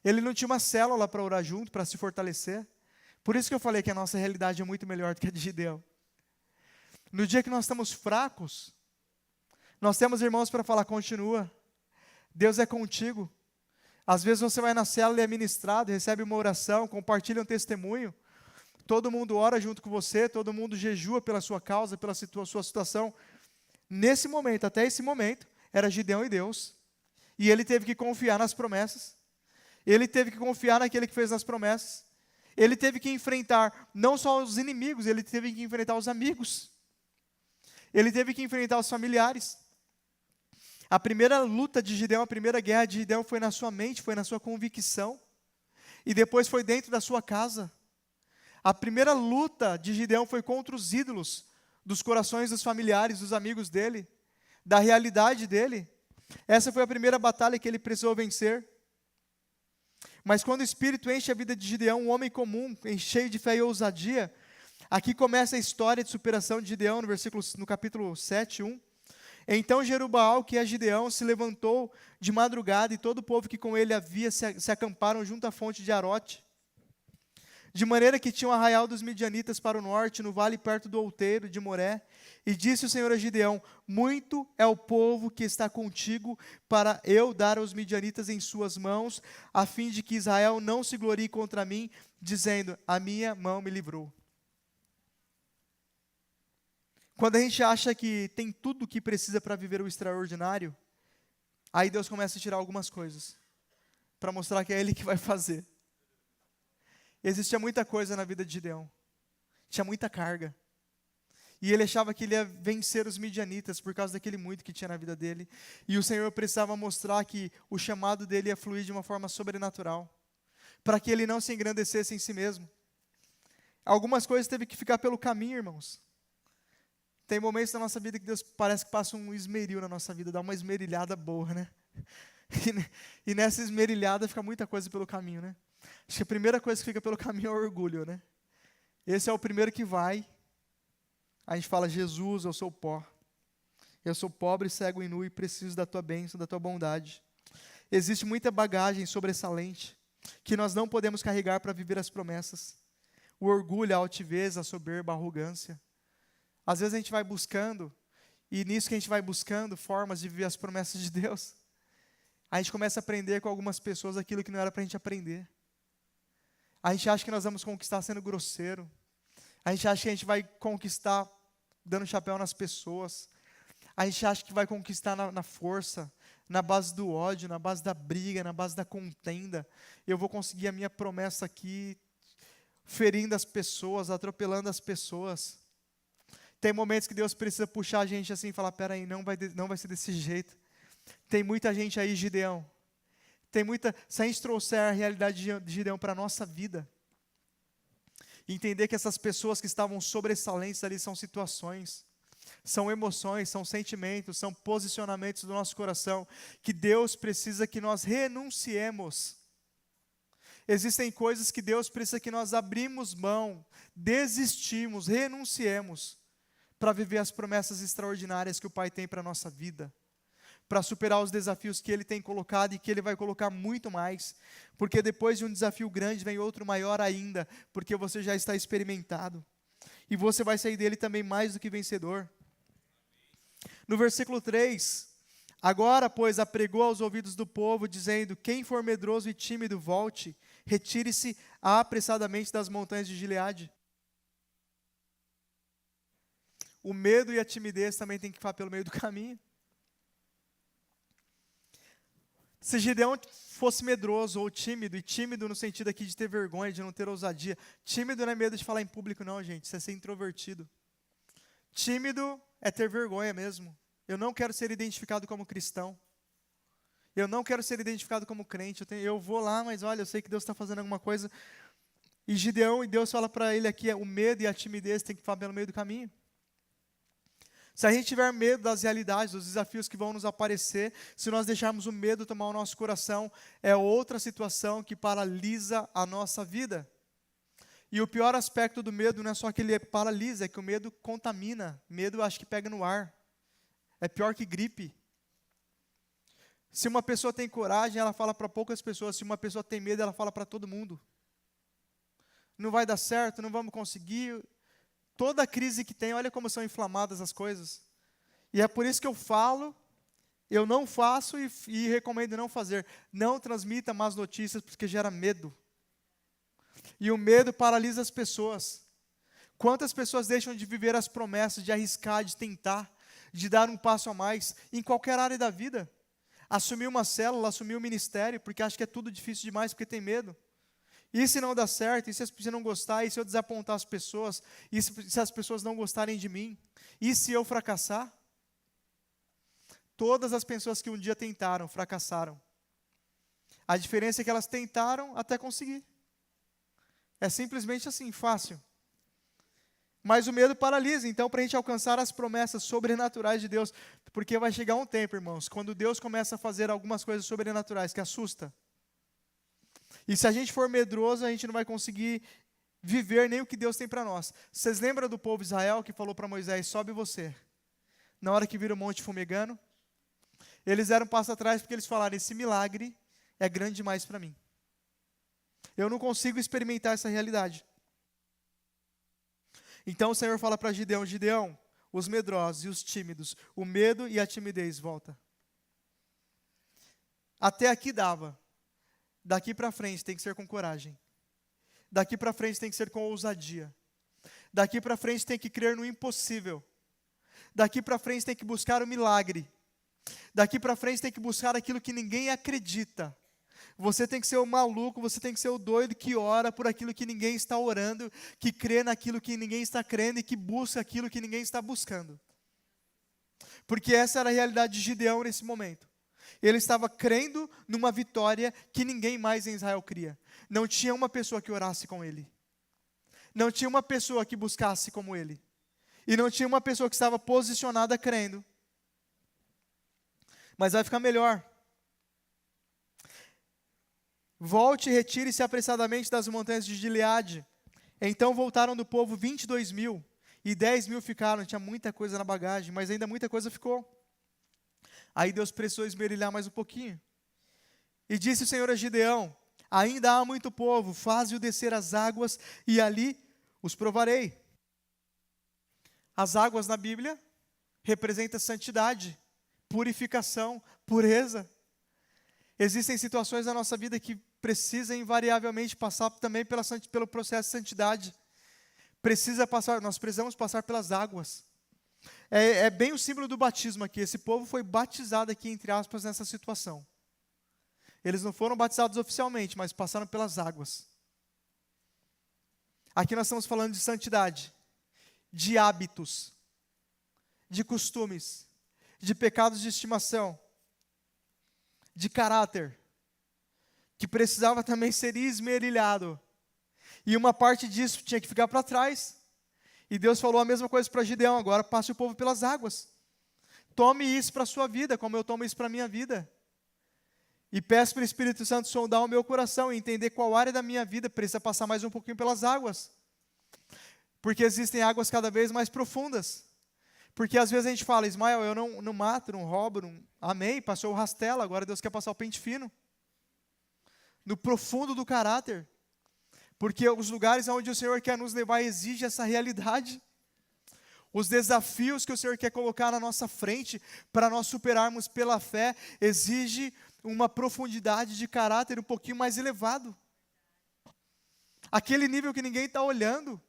Ele não tinha uma célula para orar junto, para se fortalecer. Por isso que eu falei que a nossa realidade é muito melhor do que a de Gideão. No dia que nós estamos fracos, nós temos irmãos para falar, continua. Deus é contigo. Às vezes você vai na célula e é ministrado, recebe uma oração, compartilha um testemunho. Todo mundo ora junto com você, todo mundo jejua pela sua causa, pela sua situação. Nesse momento, até esse momento, era Gideão e Deus. E ele teve que confiar nas promessas. Ele teve que confiar naquele que fez as promessas. Ele teve que enfrentar não só os inimigos, ele teve que enfrentar os amigos. Ele teve que enfrentar os familiares. A primeira luta de Gideão, a primeira guerra de Gideão foi na sua mente, foi na sua convicção. E depois foi dentro da sua casa. A primeira luta de Gideão foi contra os ídolos dos corações dos familiares, dos amigos dele, da realidade dele. Essa foi a primeira batalha que ele precisou vencer. Mas quando o Espírito enche a vida de Gideão, um homem comum, cheio de fé e ousadia, aqui começa a história de superação de Gideão, no capítulo 7, 1. Então Jerubaal, que é Gideão, se levantou de madrugada, e todo o povo que com ele havia se acamparam junto à fonte de Arote. De maneira que tinha um arraial dos midianitas para o norte, no vale perto do outeiro de Moré. E disse o Senhor a Gideão, muito é o povo que está contigo, para eu dar aos midianitas em suas mãos, a fim de que Israel não se glorie contra mim, dizendo, a minha mão me livrou. Quando a gente acha que tem tudo o que precisa para viver o extraordinário, aí Deus começa a tirar algumas coisas, para mostrar que é Ele que vai fazer. Existia muita coisa na vida de Gideão, tinha muita carga, e ele achava que ele ia vencer os midianitas, por causa daquele muito que tinha na vida dele, e o Senhor precisava mostrar que o chamado dele ia fluir de uma forma sobrenatural, para que ele não se engrandecesse em si mesmo. Algumas coisas teve que ficar pelo caminho, irmãos. Tem momentos na nossa vida que Deus parece que passa um esmeril na nossa vida, dá uma esmerilhada boa, né? E nessa esmerilhada fica muita coisa pelo caminho, né? Acho que a primeira coisa que fica pelo caminho é o orgulho, né? Esse é o primeiro que vai. A gente fala, Jesus, eu sou pó. Eu sou pobre, cego e nu e preciso da tua bênção, da tua bondade. Existe muita bagagem sobressalente que nós não podemos carregar para viver as promessas. O orgulho, a altivez, a soberba, a arrogância. Às vezes a gente vai buscando, e nisso que a gente vai buscando formas de viver as promessas de Deus, a gente começa a aprender com algumas pessoas aquilo que não era para a gente aprender. A gente acha que nós vamos conquistar sendo grosseiro. A gente acha que a gente vai conquistar dando chapéu nas pessoas. A gente acha que vai conquistar na força, na base do ódio, na base da briga, na base da contenda. Eu vou conseguir a minha promessa aqui, ferindo as pessoas, atropelando as pessoas. Tem momentos que Deus precisa puxar a gente assim e falar, peraí, não vai ser desse jeito. Tem muita gente aí, Gideão. Se a gente trouxer a realidade de Gideão para a nossa vida, entender que essas pessoas que estavam sobressalentes ali são situações, são emoções, são sentimentos, são posicionamentos do nosso coração, que Deus precisa que nós renunciemos. Existem coisas que Deus precisa que nós abrimos mão, desistimos, renunciemos, para viver as promessas extraordinárias que o Pai tem para a nossa vida, para superar os desafios que Ele tem colocado e que Ele vai colocar muito mais, porque depois de um desafio grande vem outro maior ainda, porque você já está experimentado, e você vai sair dele também mais do que vencedor. No versículo 3, agora, pois, apregou aos ouvidos do povo, dizendo, quem for medroso e tímido, volte, retire-se apressadamente das montanhas de Gileade. O medo e a timidez também tem que ficar pelo meio do caminho. Se Gideão fosse medroso ou tímido, e tímido no sentido aqui de ter vergonha, de não ter ousadia. Tímido não é medo de falar em público não, gente, isso é ser introvertido. Tímido é ter vergonha mesmo. Eu não quero ser identificado como cristão. Eu não quero ser identificado como crente. Eu vou lá, mas olha, eu sei que Deus está fazendo alguma coisa. E Gideão, e Deus fala para ele aqui, o medo e a timidez tem que ficar pelo meio do caminho. Se a gente tiver medo das realidades, dos desafios que vão nos aparecer, se nós deixarmos o medo tomar o nosso coração, é outra situação que paralisa a nossa vida. E o pior aspecto do medo não é só que ele paralisa, é que o medo contamina. Medo acho que pega no ar. É pior que gripe. Se uma pessoa tem coragem, ela fala para poucas pessoas. Se uma pessoa tem medo, ela fala para todo mundo. Não vai dar certo, não vamos conseguir. Toda crise que tem, olha como são inflamadas as coisas. E é por isso que eu falo, eu não faço e recomendo não fazer. Não transmita más notícias, porque gera medo. E o medo paralisa as pessoas. Quantas pessoas deixam de viver as promessas, de arriscar, de tentar, de dar um passo a mais, em qualquer área da vida? Assumir uma célula, assumir um ministério, porque acha que é tudo difícil demais, porque tem medo. E se não dá certo? E se você não gostar? E se eu desapontar as pessoas? E se as pessoas não gostarem de mim? E se eu fracassar? Todas as pessoas que um dia tentaram, fracassaram. A diferença é que elas tentaram até conseguir. É simplesmente assim, fácil. Mas o medo paralisa, então, para a gente alcançar as promessas sobrenaturais de Deus, porque vai chegar um tempo, irmãos, quando Deus começa a fazer algumas coisas sobrenaturais, que assusta. E se a gente for medroso, a gente não vai conseguir viver nem o que Deus tem para nós. Vocês lembram do povo de Israel que falou para Moisés, sobe você, na hora que vira o monte fumegando? Eles deram um passo atrás porque eles falaram, esse milagre é grande demais para mim. Eu não consigo experimentar essa realidade. Então o Senhor fala para Gideão, Gideão, os medrosos e os tímidos, o medo e a timidez, volta. Até aqui dava. Daqui para frente tem que ser com coragem. Daqui para frente tem que ser com ousadia. Daqui para frente tem que crer no impossível. Daqui para frente tem que buscar o milagre. Daqui para frente tem que buscar aquilo que ninguém acredita. Você tem que ser o maluco, você tem que ser o doido que ora por aquilo que ninguém está orando, que crê naquilo que ninguém está crendo e que busca aquilo que ninguém está buscando. Porque essa era a realidade de Gideão nesse momento. Ele estava crendo numa vitória que ninguém mais em Israel cria. Não tinha uma pessoa que orasse com ele. Não tinha uma pessoa que buscasse como ele. E não tinha uma pessoa que estava posicionada crendo. Mas vai ficar melhor. Volte e retire-se apressadamente das montanhas de Gileade. Então voltaram do povo 22.000, e 10.000 ficaram. Tinha muita coisa na bagagem, mas ainda muita coisa ficou. Aí Deus precisou esmerilhar mais um pouquinho. E disse o Senhor a Gideão, ainda há muito povo, faze-o descer as águas, e ali os provarei. As águas na Bíblia representam santidade, purificação, pureza. Existem situações na nossa vida que precisam invariavelmente passar também pelo processo de santidade. Nós precisamos passar pelas águas. É bem o símbolo do batismo aqui. Esse povo foi batizado aqui, entre aspas, nessa situação. Eles não foram batizados oficialmente, mas passaram pelas águas. Aqui nós estamos falando de santidade, de hábitos, de costumes, de pecados de estimação, de caráter, que precisava também ser esmerilhado. E uma parte disso tinha que ficar para trás. E Deus falou a mesma coisa para Gideão, agora passe o povo pelas águas. Tome isso para a sua vida, como eu tomo isso para a minha vida. E peço para o Espírito Santo sondar o meu coração e entender qual área da minha vida precisa passar mais um pouquinho pelas águas. Porque existem águas cada vez mais profundas. Porque às vezes a gente fala, Ismael, eu não mato, não roubo, amém, passou o rastelo, agora Deus quer passar o pente fino. No profundo do caráter. Porque os lugares onde o Senhor quer nos levar exige essa realidade. Os desafios que o Senhor quer colocar na nossa frente, para nós superarmos pela fé, exige uma profundidade de caráter um pouquinho mais elevado. Aquele nível que ninguém está olhando.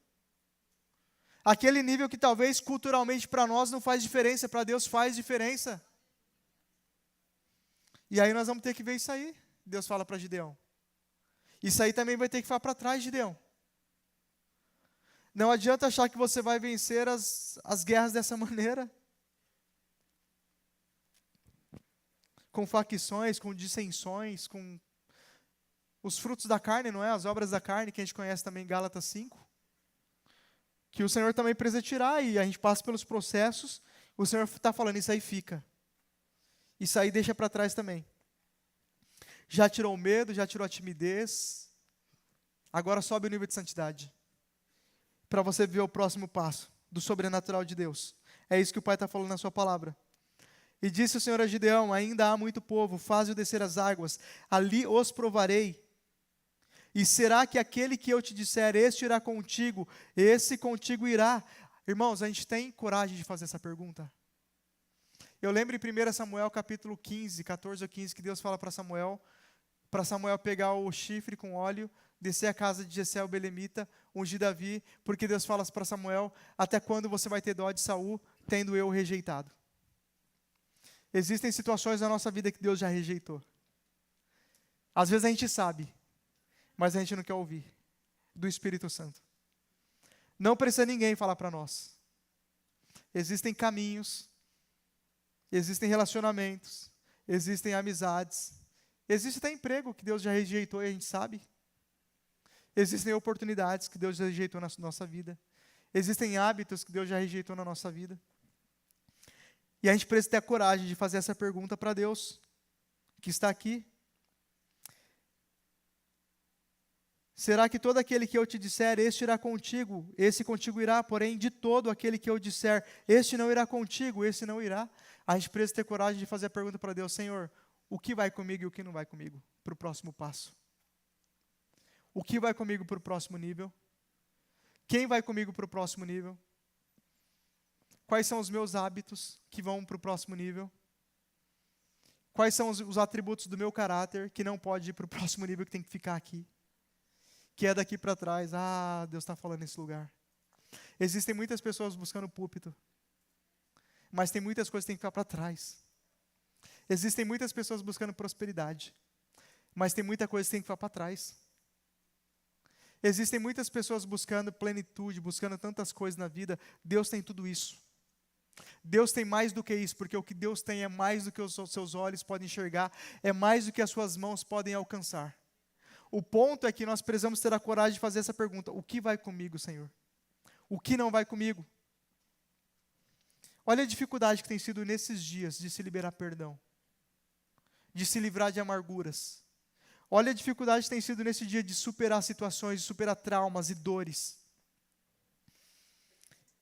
Aquele nível que talvez culturalmente para nós não faz diferença, para Deus faz diferença. E aí nós vamos ter que ver isso aí. Deus fala para Gideão. Isso aí também vai ter que ficar para trás, Gideão. Não adianta achar que você vai vencer as guerras dessa maneira. Com facções, com dissensões, com os frutos da carne, não é? As obras da carne, que a gente conhece também em Gálatas 5. Que o Senhor também precisa tirar, e a gente passa pelos processos, o Senhor está falando, isso aí fica. Isso aí deixa para trás também. Já tirou o medo, já tirou a timidez, agora sobe o nível de santidade. Para você ver o próximo passo do sobrenatural de Deus. É isso que o Pai está falando na sua palavra. E disse o Senhor a Gideão: ainda há muito povo, faze-o descer as águas, ali os provarei. E será que aquele que eu te disser, este irá contigo, esse contigo irá? Irmãos, a gente tem coragem de fazer essa pergunta? Eu lembro em 1 Samuel capítulo 15, 14 ou 15, que Deus fala para Samuel pegar o chifre com óleo, descer a casa de Jessé o belemita, ungir Davi, porque Deus fala para Samuel: até quando você vai ter dó de Saul, tendo eu o rejeitado? Existem situações na nossa vida que Deus já rejeitou. Às vezes a gente sabe, mas a gente não quer ouvir do Espírito Santo. Não precisa ninguém falar para nós. Existem caminhos, existem relacionamentos, existem amizades, existe até emprego que Deus já rejeitou e a gente sabe. Existem oportunidades que Deus já rejeitou na nossa vida. Existem hábitos que Deus já rejeitou na nossa vida. E a gente precisa ter a coragem de fazer essa pergunta para Deus, que está aqui. Será que todo aquele que eu te disser, este irá contigo, esse contigo irá, porém de todo aquele que eu disser, este não irá contigo, esse não irá? A gente precisa ter coragem de fazer a pergunta para Deus: Senhor, o que vai comigo e o que não vai comigo para o próximo passo? O que vai comigo para o próximo nível? Quem vai comigo para o próximo nível? Quais são os meus hábitos que vão para o próximo nível? Quais são os atributos do meu caráter que não pode ir para o próximo nível, que tem que ficar aqui? Que é daqui para trás. Ah, Deus está falando nesse lugar. Existem muitas pessoas buscando púlpito, mas tem muitas coisas que tem que ficar para trás. Existem muitas pessoas buscando prosperidade, mas tem muita coisa que tem que ficar para trás. Existem muitas pessoas buscando plenitude, buscando tantas coisas na vida. Deus tem tudo isso. Deus tem mais do que isso, porque o que Deus tem é mais do que os seus olhos podem enxergar, é mais do que as suas mãos podem alcançar. O ponto é que nós precisamos ter a coragem de fazer essa pergunta: o que vai comigo, Senhor? O que não vai comigo? Olha a dificuldade que tem sido nesses dias de se liberar perdão, de se livrar de amarguras. Olha a dificuldade que tem sido nesse dia de superar situações, de superar traumas e dores.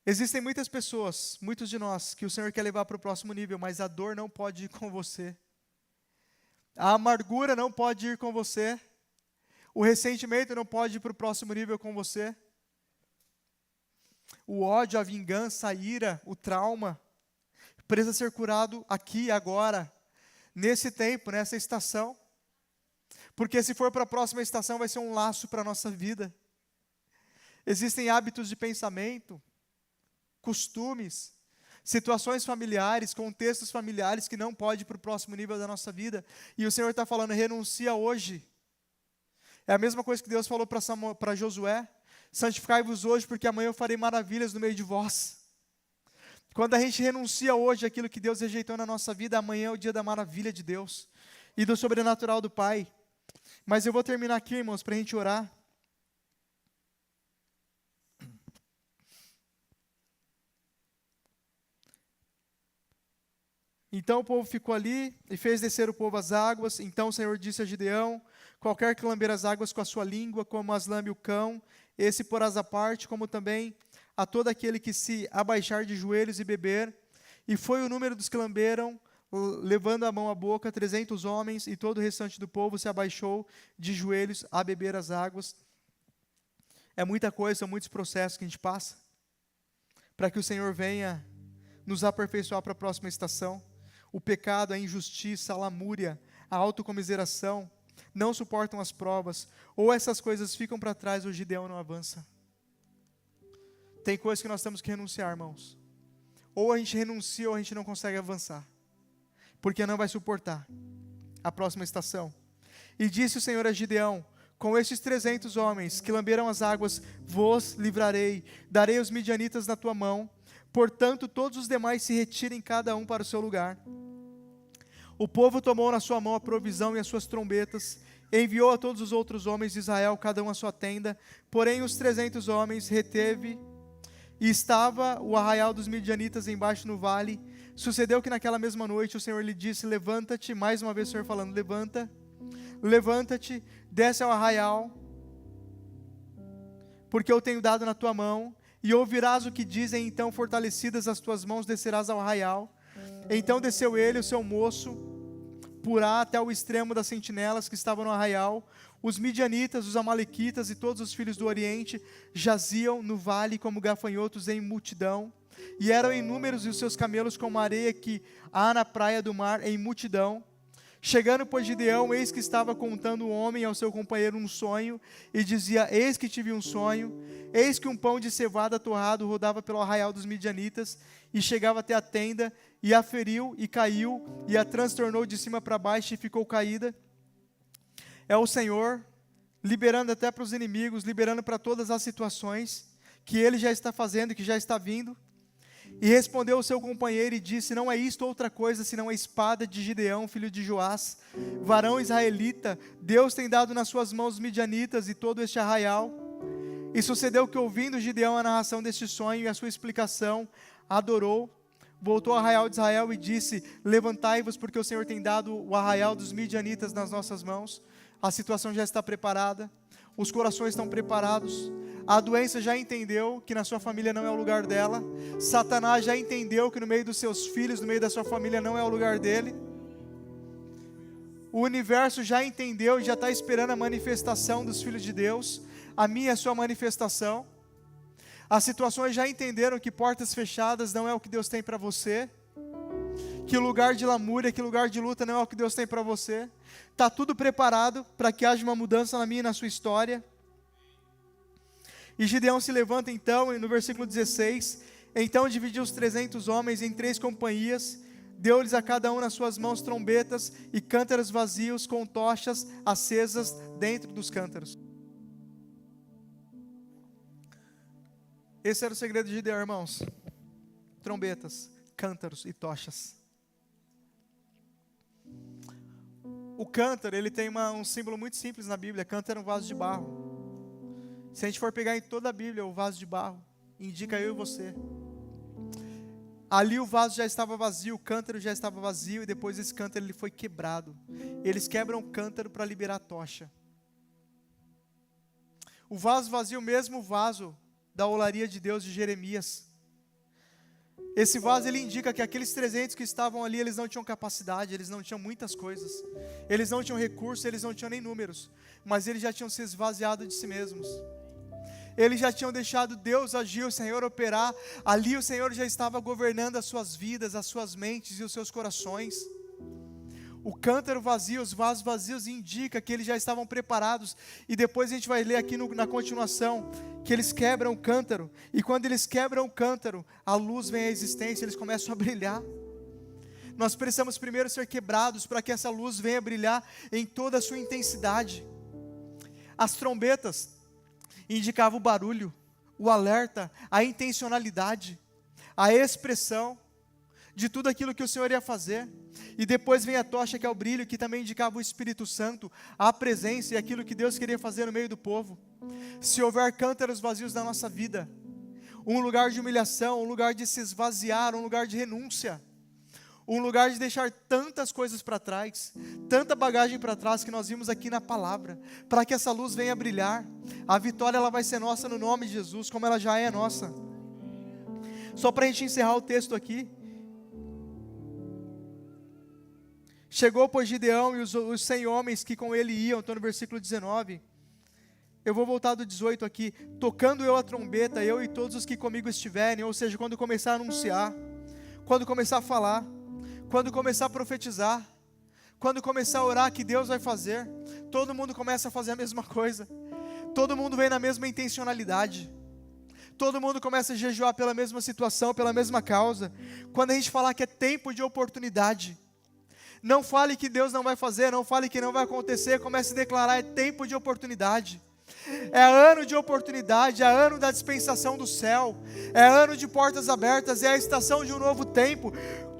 Existem muitas pessoas, muitos de nós, que o Senhor quer levar para o próximo nível, mas a dor não pode ir com você. A amargura não pode ir com você. O ressentimento não pode ir para o próximo nível com você. O ódio, a vingança, a ira, o trauma, precisa ser curado aqui, agora, nesse tempo, nessa estação. Porque se for para a próxima estação, vai ser um laço para a nossa vida. Existem hábitos de pensamento, costumes, situações familiares, contextos familiares que não podem ir para o próximo nível da nossa vida. E o Senhor está falando: renuncia hoje. É a mesma coisa que Deus falou para Josué: santificai-vos hoje, porque amanhã eu farei maravilhas no meio de vós. Quando a gente renuncia hoje aquilo que Deus rejeitou na nossa vida, amanhã é o dia da maravilha de Deus e do sobrenatural do Pai. Mas eu vou terminar aqui, irmãos, para a gente orar. Então o povo ficou ali e fez descer o povo às águas. Então o Senhor disse a Gideão: qualquer que lamber as águas com a sua língua, como as lambe o cão, esse porás à parte, como também a todo aquele que se abaixar de joelhos e beber. E foi o número dos que lamberam, levando a mão à boca, 300 homens, e todo o restante do povo se abaixou de joelhos a beber as águas. É muita coisa, são muitos processos que a gente passa, para que o Senhor venha nos aperfeiçoar para a próxima estação. O pecado, a injustiça, a lamúria, a autocomiseração, não suportam as provas, ou essas coisas ficam para trás, ou Gideão não avança. Tem coisas que nós temos que renunciar, irmãos. Ou a gente renuncia, ou a gente não consegue avançar, porque não vai suportar a próxima estação. E disse o Senhor a Gideão: com estes 300 homens que lamberam as águas, vos livrarei, darei os midianitas na tua mão, portanto todos os demais se retirem cada um para o seu lugar. O povo tomou na sua mão a provisão e as suas trombetas, enviou a todos os outros homens de Israel, cada um a sua tenda, porém os 300 homens reteve, e estava o arraial dos midianitas embaixo no vale. Sucedeu que naquela mesma noite o Senhor lhe disse: levanta-te, mais uma vez o Senhor falando: levanta-te, desce ao arraial, porque eu tenho dado na tua mão, e ouvirás o que dizem, então fortalecidas as tuas mãos descerás ao arraial. Então desceu ele, o seu moço, Purá, até o extremo das sentinelas que estavam no arraial. Os midianitas, os amalequitas e todos os filhos do Oriente jaziam no vale como gafanhotos em multidão, e eram inúmeros os seus camelos como a areia que há na praia do mar em multidão. Chegando, pois, Gideão, eis que estava contando o homem ao seu companheiro um sonho, e dizia: eis que tive um sonho, eis que um pão de cevada torrado rodava pelo arraial dos midianitas, e chegava até a tenda, e a feriu, e caiu, e a transtornou de cima para baixo, e ficou caída. É o Senhor, liberando até para os inimigos, liberando para todas as situações, que Ele já está fazendo, que já está vindo. E respondeu o seu companheiro e disse: não é isto outra coisa, senão a espada de Gideão, filho de Joás, varão israelita. Deus tem dado nas suas mãos os midianitas e todo este arraial. E sucedeu que, ouvindo Gideão a narração deste sonho e a sua explicação, adorou, voltou ao arraial de Israel e disse: levantai-vos, porque o Senhor tem dado o arraial dos midianitas nas nossas mãos. A situação já está preparada, os corações estão preparados, a doença já entendeu que na sua família não é o lugar dela, Satanás já entendeu que no meio dos seus filhos, no meio da sua família não é o lugar dele, o universo já entendeu e já está esperando a manifestação dos filhos de Deus, a minha e a sua manifestação. As situações já entenderam que portas fechadas não é o que Deus tem para você, que lugar de lamúria, que lugar de luta não é o que Deus tem para você. Está tudo preparado para que haja uma mudança na minha e na sua história. E Gideão se levanta então, e no versículo 16, então dividiu os 300 homens em 3 companhias, deu-lhes a cada um nas suas mãos trombetas e cântaros vazios com tochas acesas dentro dos cântaros. Esse era o segredo de Gideão, irmãos. Trombetas, cântaros e tochas. O cântaro, ele tem um símbolo muito simples na Bíblia. Cântaro é um vaso de barro. Se a gente for pegar em toda a Bíblia, o vaso de barro indica eu e você. Ali o vaso já estava vazio, o cântaro já estava vazio, e depois esse cântaro ele foi quebrado. Eles quebram o cântaro para liberar a tocha. O vaso vazio, mesmo o vaso da olaria de Deus de Jeremias. Esse vaso ele indica que aqueles 300 que estavam ali, eles não tinham capacidade, eles não tinham muitas coisas, eles não tinham recursos, eles não tinham nem números, mas eles já tinham se esvaziado de si mesmos. Eles já tinham deixado Deus agir, o Senhor operar. Ali o Senhor já estava governando as suas vidas, as suas mentes e os seus corações. O cântaro vazio, os vasos vazios indica que eles já estavam preparados. E depois a gente vai ler aqui na continuação que eles quebram o cântaro. E quando eles quebram o cântaro, a luz vem à existência, eles começam a brilhar. Nós precisamos primeiro ser quebrados para que essa luz venha brilhar em toda a sua intensidade. As trombetas indicavam o barulho, o alerta, a intencionalidade, a expressão de tudo aquilo que o Senhor ia fazer. E depois vem a tocha, que é o brilho, que também indicava o Espírito Santo, a presença e aquilo que Deus queria fazer no meio do povo. Se houver cântaros vazios na nossa vida, um lugar de humilhação, um lugar de se esvaziar, um lugar de renúncia, um lugar de deixar tantas coisas para trás, tanta bagagem para trás que nós vimos aqui na palavra, para que essa luz venha brilhar. A vitória ela vai ser nossa no nome de Jesus, como ela já é nossa. Só para a gente encerrar o texto aqui. Chegou, pois, Gideão e os 100 homens que com ele iam, estou no versículo 19. Eu vou voltar do 18 aqui. Tocando eu a trombeta, eu e todos os que comigo estiverem, ou seja, quando começar a anunciar, quando começar a falar, quando começar a profetizar, quando começar a orar que Deus vai fazer, todo mundo começa a fazer a mesma coisa. Todo mundo vem na mesma intencionalidade. Todo mundo começa a jejuar pela mesma situação, pela mesma causa. Quando a gente falar que é tempo de oportunidade, não fale que Deus não vai fazer, não fale que não vai acontecer, comece a declarar: é tempo de oportunidade. É ano de oportunidade, é ano da dispensação do céu, é ano de portas abertas, é a estação de um novo tempo.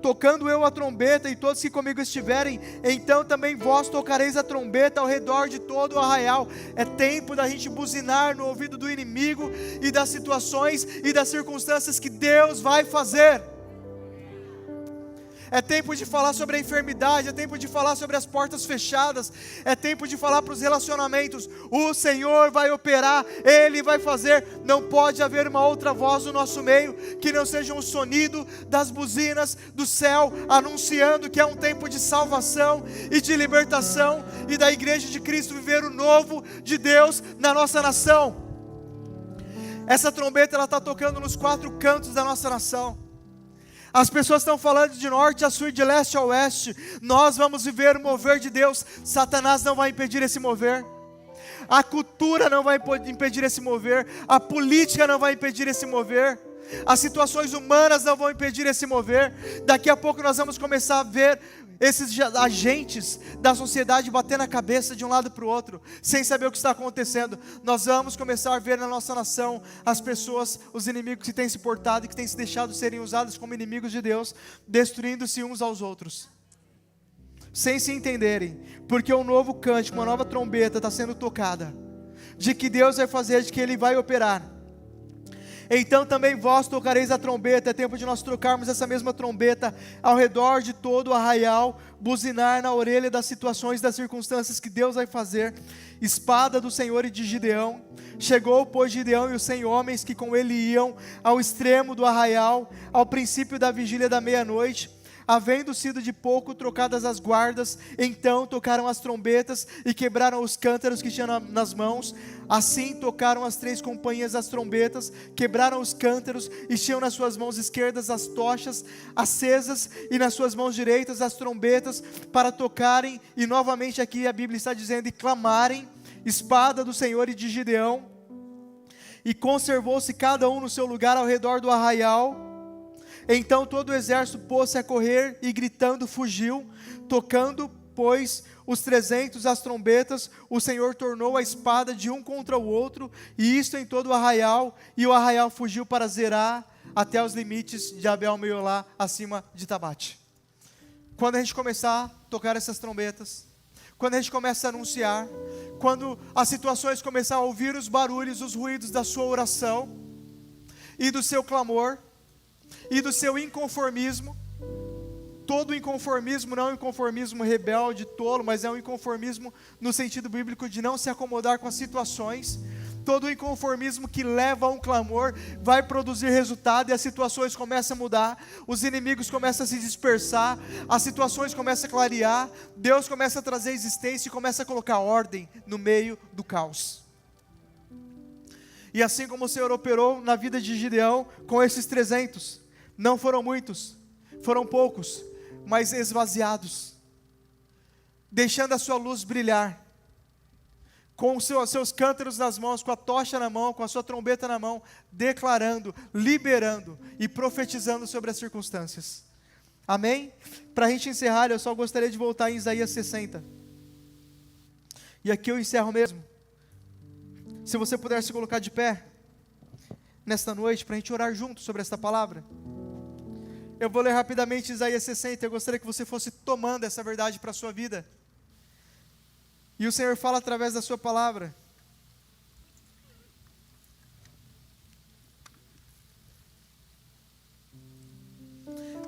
Tocando eu a trombeta e todos que comigo estiverem, então também vós tocareis a trombeta ao redor de todo o arraial. É tempo da gente buzinar no ouvido do inimigo e das situações e das circunstâncias que Deus vai fazer. é tempo de falar sobre a enfermidade, é tempo de falar sobre as portas fechadas, é tempo de falar para os relacionamentos. O Senhor vai operar, Ele vai fazer. Não pode haver uma outra voz no nosso meio que não seja um sonido das buzinas do céu, anunciando que é um tempo de salvação e de libertação, e da igreja de Cristo viver o novo de Deus na nossa nação. Essa trombeta, ela está tocando nos 4 cantos da nossa nação. As pessoas estão falando de norte a sul e de leste a oeste. Nós vamos viver o mover de Deus. Satanás não vai impedir esse mover. A cultura não vai impedir esse mover. A política não vai impedir esse mover. As situações humanas não vão impedir esse mover. Daqui a pouco nós vamos começar a ver esses agentes da sociedade bater na cabeça de um lado para o outro, sem saber o que está acontecendo. Nós vamos começar a ver na nossa nação as pessoas, os inimigos que têm se portado e que têm se deixado serem usados como inimigos de Deus, destruindo-se uns aos outros, sem se entenderem, porque um novo cântico, uma nova trombeta está sendo tocada, de que Deus vai fazer, de que Ele vai operar. Então também vós tocareis a trombeta. É tempo de nós trocarmos essa mesma trombeta ao redor de todo o arraial, buzinar na orelha das situações, das circunstâncias que Deus vai fazer. Espada do Senhor e de Gideão. Chegou, pois, Gideão e os 100 homens que com ele iam ao extremo do arraial, ao princípio da vigília da meia-noite. Havendo sido de pouco trocadas as guardas, então tocaram as trombetas e quebraram os cântaros que tinham nas mãos. Assim tocaram as 3 companhias as trombetas, quebraram os cântaros e tinham nas suas mãos esquerdas as tochas acesas e nas suas mãos direitas as trombetas para tocarem. E novamente aqui a Bíblia está dizendo, e clamarem, espada do Senhor e de Gideão. E conservou-se cada um no seu lugar ao redor do arraial. Então todo o exército pôs-se a correr e gritando fugiu, tocando, pois, os 300 as trombetas, o Senhor tornou a espada de um contra o outro, e isto em todo o arraial, e o arraial fugiu para Zerá, até os limites de Abel-Meolá, acima de Tabate. Quando a gente começar a tocar essas trombetas, quando a gente começa a anunciar, quando as situações começar a ouvir os barulhos, os ruídos da sua oração, e do seu clamor, e do seu inconformismo. Todo inconformismo não é um inconformismo rebelde, tolo, mas é um inconformismo no sentido bíblico de não se acomodar com as situações. Todo inconformismo que leva a um clamor vai produzir resultado, e as situações começam a mudar, os inimigos começam a se dispersar, as situações começam a clarear, Deus começa a trazer existência e começa a colocar ordem no meio do caos. E assim como o Senhor operou na vida de Gideão com esses 300, não foram muitos, foram poucos, mas esvaziados, deixando a sua luz brilhar, com os seus cântaros nas mãos, com a tocha na mão, com a sua trombeta na mão, declarando, liberando e profetizando sobre as circunstâncias. Amém? Para a gente encerrar, eu só gostaria de voltar em Isaías 60. E aqui eu encerro mesmo. Se você puder se colocar de pé nesta noite, para a gente orar junto sobre esta palavra. Eu vou ler rapidamente Isaías 60, eu gostaria que você fosse tomando essa verdade para a sua vida. E o Senhor fala através da sua palavra.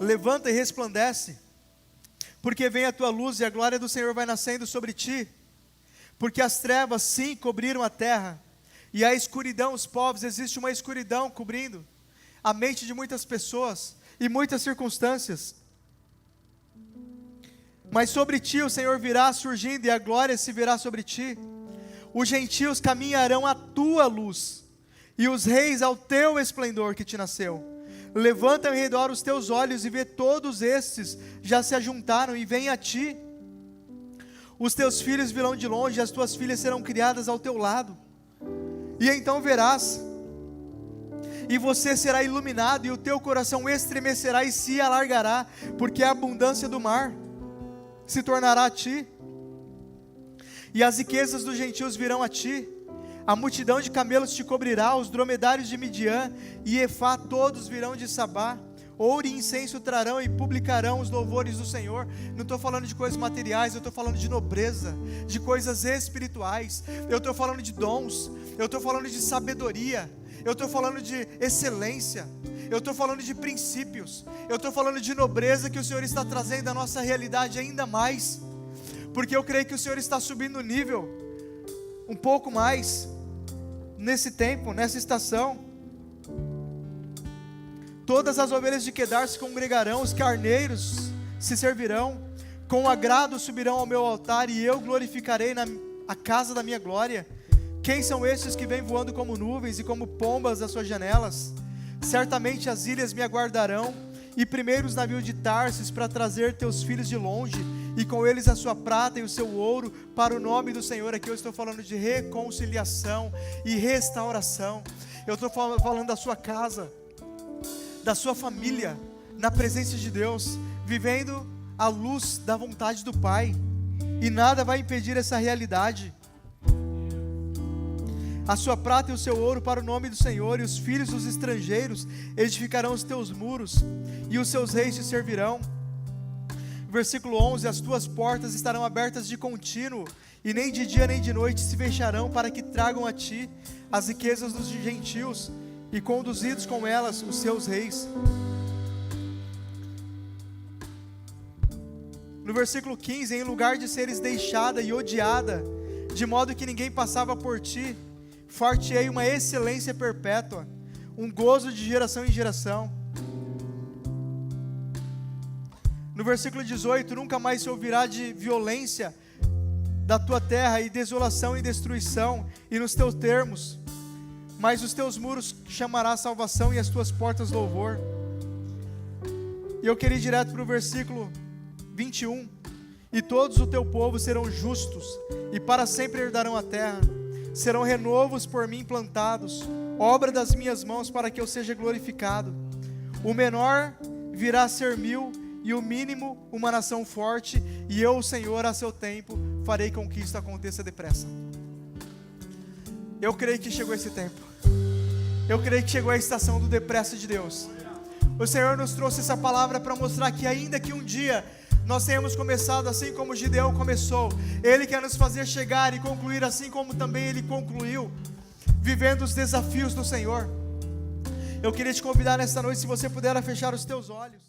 Levanta e resplandece, porque vem a tua luz e a glória do Senhor vai nascendo sobre ti. Porque as trevas sim cobriram a terra, e a escuridão, os povos, existe uma escuridão cobrindo a mente de muitas pessoas e muitas circunstâncias. Mas sobre ti o Senhor virá surgindo, e a glória se virá sobre ti. Os gentios caminharão à tua luz, e os reis ao teu esplendor que te nasceu. Levanta ao redor os teus olhos e vê, todos estes já se ajuntaram e vêm a ti. Os teus filhos virão de longe, e as tuas filhas serão criadas ao teu lado. E então verás, e você será iluminado, e o teu coração estremecerá e se alargará, porque a abundância do mar se tornará a ti, e as riquezas dos gentios virão a ti. A multidão de camelos te cobrirá, os dromedários de Midian e Efá, todos virão de Sabá. Ouro e incenso trarão e publicarão os louvores do Senhor. Não estou falando de coisas materiais, eu estou falando de nobreza, de coisas espirituais. Eu estou falando de dons, eu estou falando de sabedoria, eu estou falando de excelência. eu estou falando de princípios, eu estou falando de nobreza que o Senhor está trazendo à nossa realidade ainda mais, porque eu creio que o Senhor está subindo o nível um pouco mais nesse tempo, nessa estação. Todas as ovelhas de Quedar se congregarão, os carneiros se servirão, com agrado subirão ao meu altar, e eu glorificarei a casa da minha glória. Quem são estes que vêm voando como nuvens e como pombas das suas janelas? Certamente as ilhas me aguardarão, e primeiro os navios de Tarsis, para trazer teus filhos de longe, e com eles a sua prata e o seu ouro, para o nome do Senhor. Aqui eu estou falando de reconciliação e restauração. Eu estou falando da sua casa, da sua família, na presença de Deus, vivendo à luz da vontade do Pai, e nada vai impedir essa realidade. A sua prata e o seu ouro para o nome do Senhor, e os filhos dos estrangeiros edificarão os teus muros, e os seus reis te servirão. Versículo 11: as tuas portas estarão abertas de contínuo, e nem de dia nem de noite se fecharão, para que tragam a ti as riquezas dos gentios, e conduzidos com elas os seus reis. No versículo 15: em lugar de seres deixada e odiada, de modo que ninguém passava por ti, far-te-ei uma excelência perpétua, um gozo de geração em geração. No versículo 18: nunca mais se ouvirá de violência da tua terra, e desolação e destruição, e nos teus termos, mas os teus muros chamará salvação, e as tuas portas louvor. E eu queria ir direto para o versículo 21: e todos o teu povo serão justos, e para sempre herdarão a terra, serão renovos por mim plantados, obra das minhas mãos, para que eu seja glorificado. O menor virá a ser 1000, e o mínimo uma nação forte, e eu, o Senhor, a seu tempo, farei com que isto aconteça depressa. Eu creio que chegou esse tempo. Eu creio que chegou a estação do depressa de Deus. O Senhor nos trouxe essa palavra para mostrar que ainda que um dia nós tenhamos começado assim como Gideão começou, Ele quer nos fazer chegar e concluir assim como também Ele concluiu, vivendo os desafios do Senhor. Eu queria te convidar nesta noite, se você puder, a fechar os teus olhos.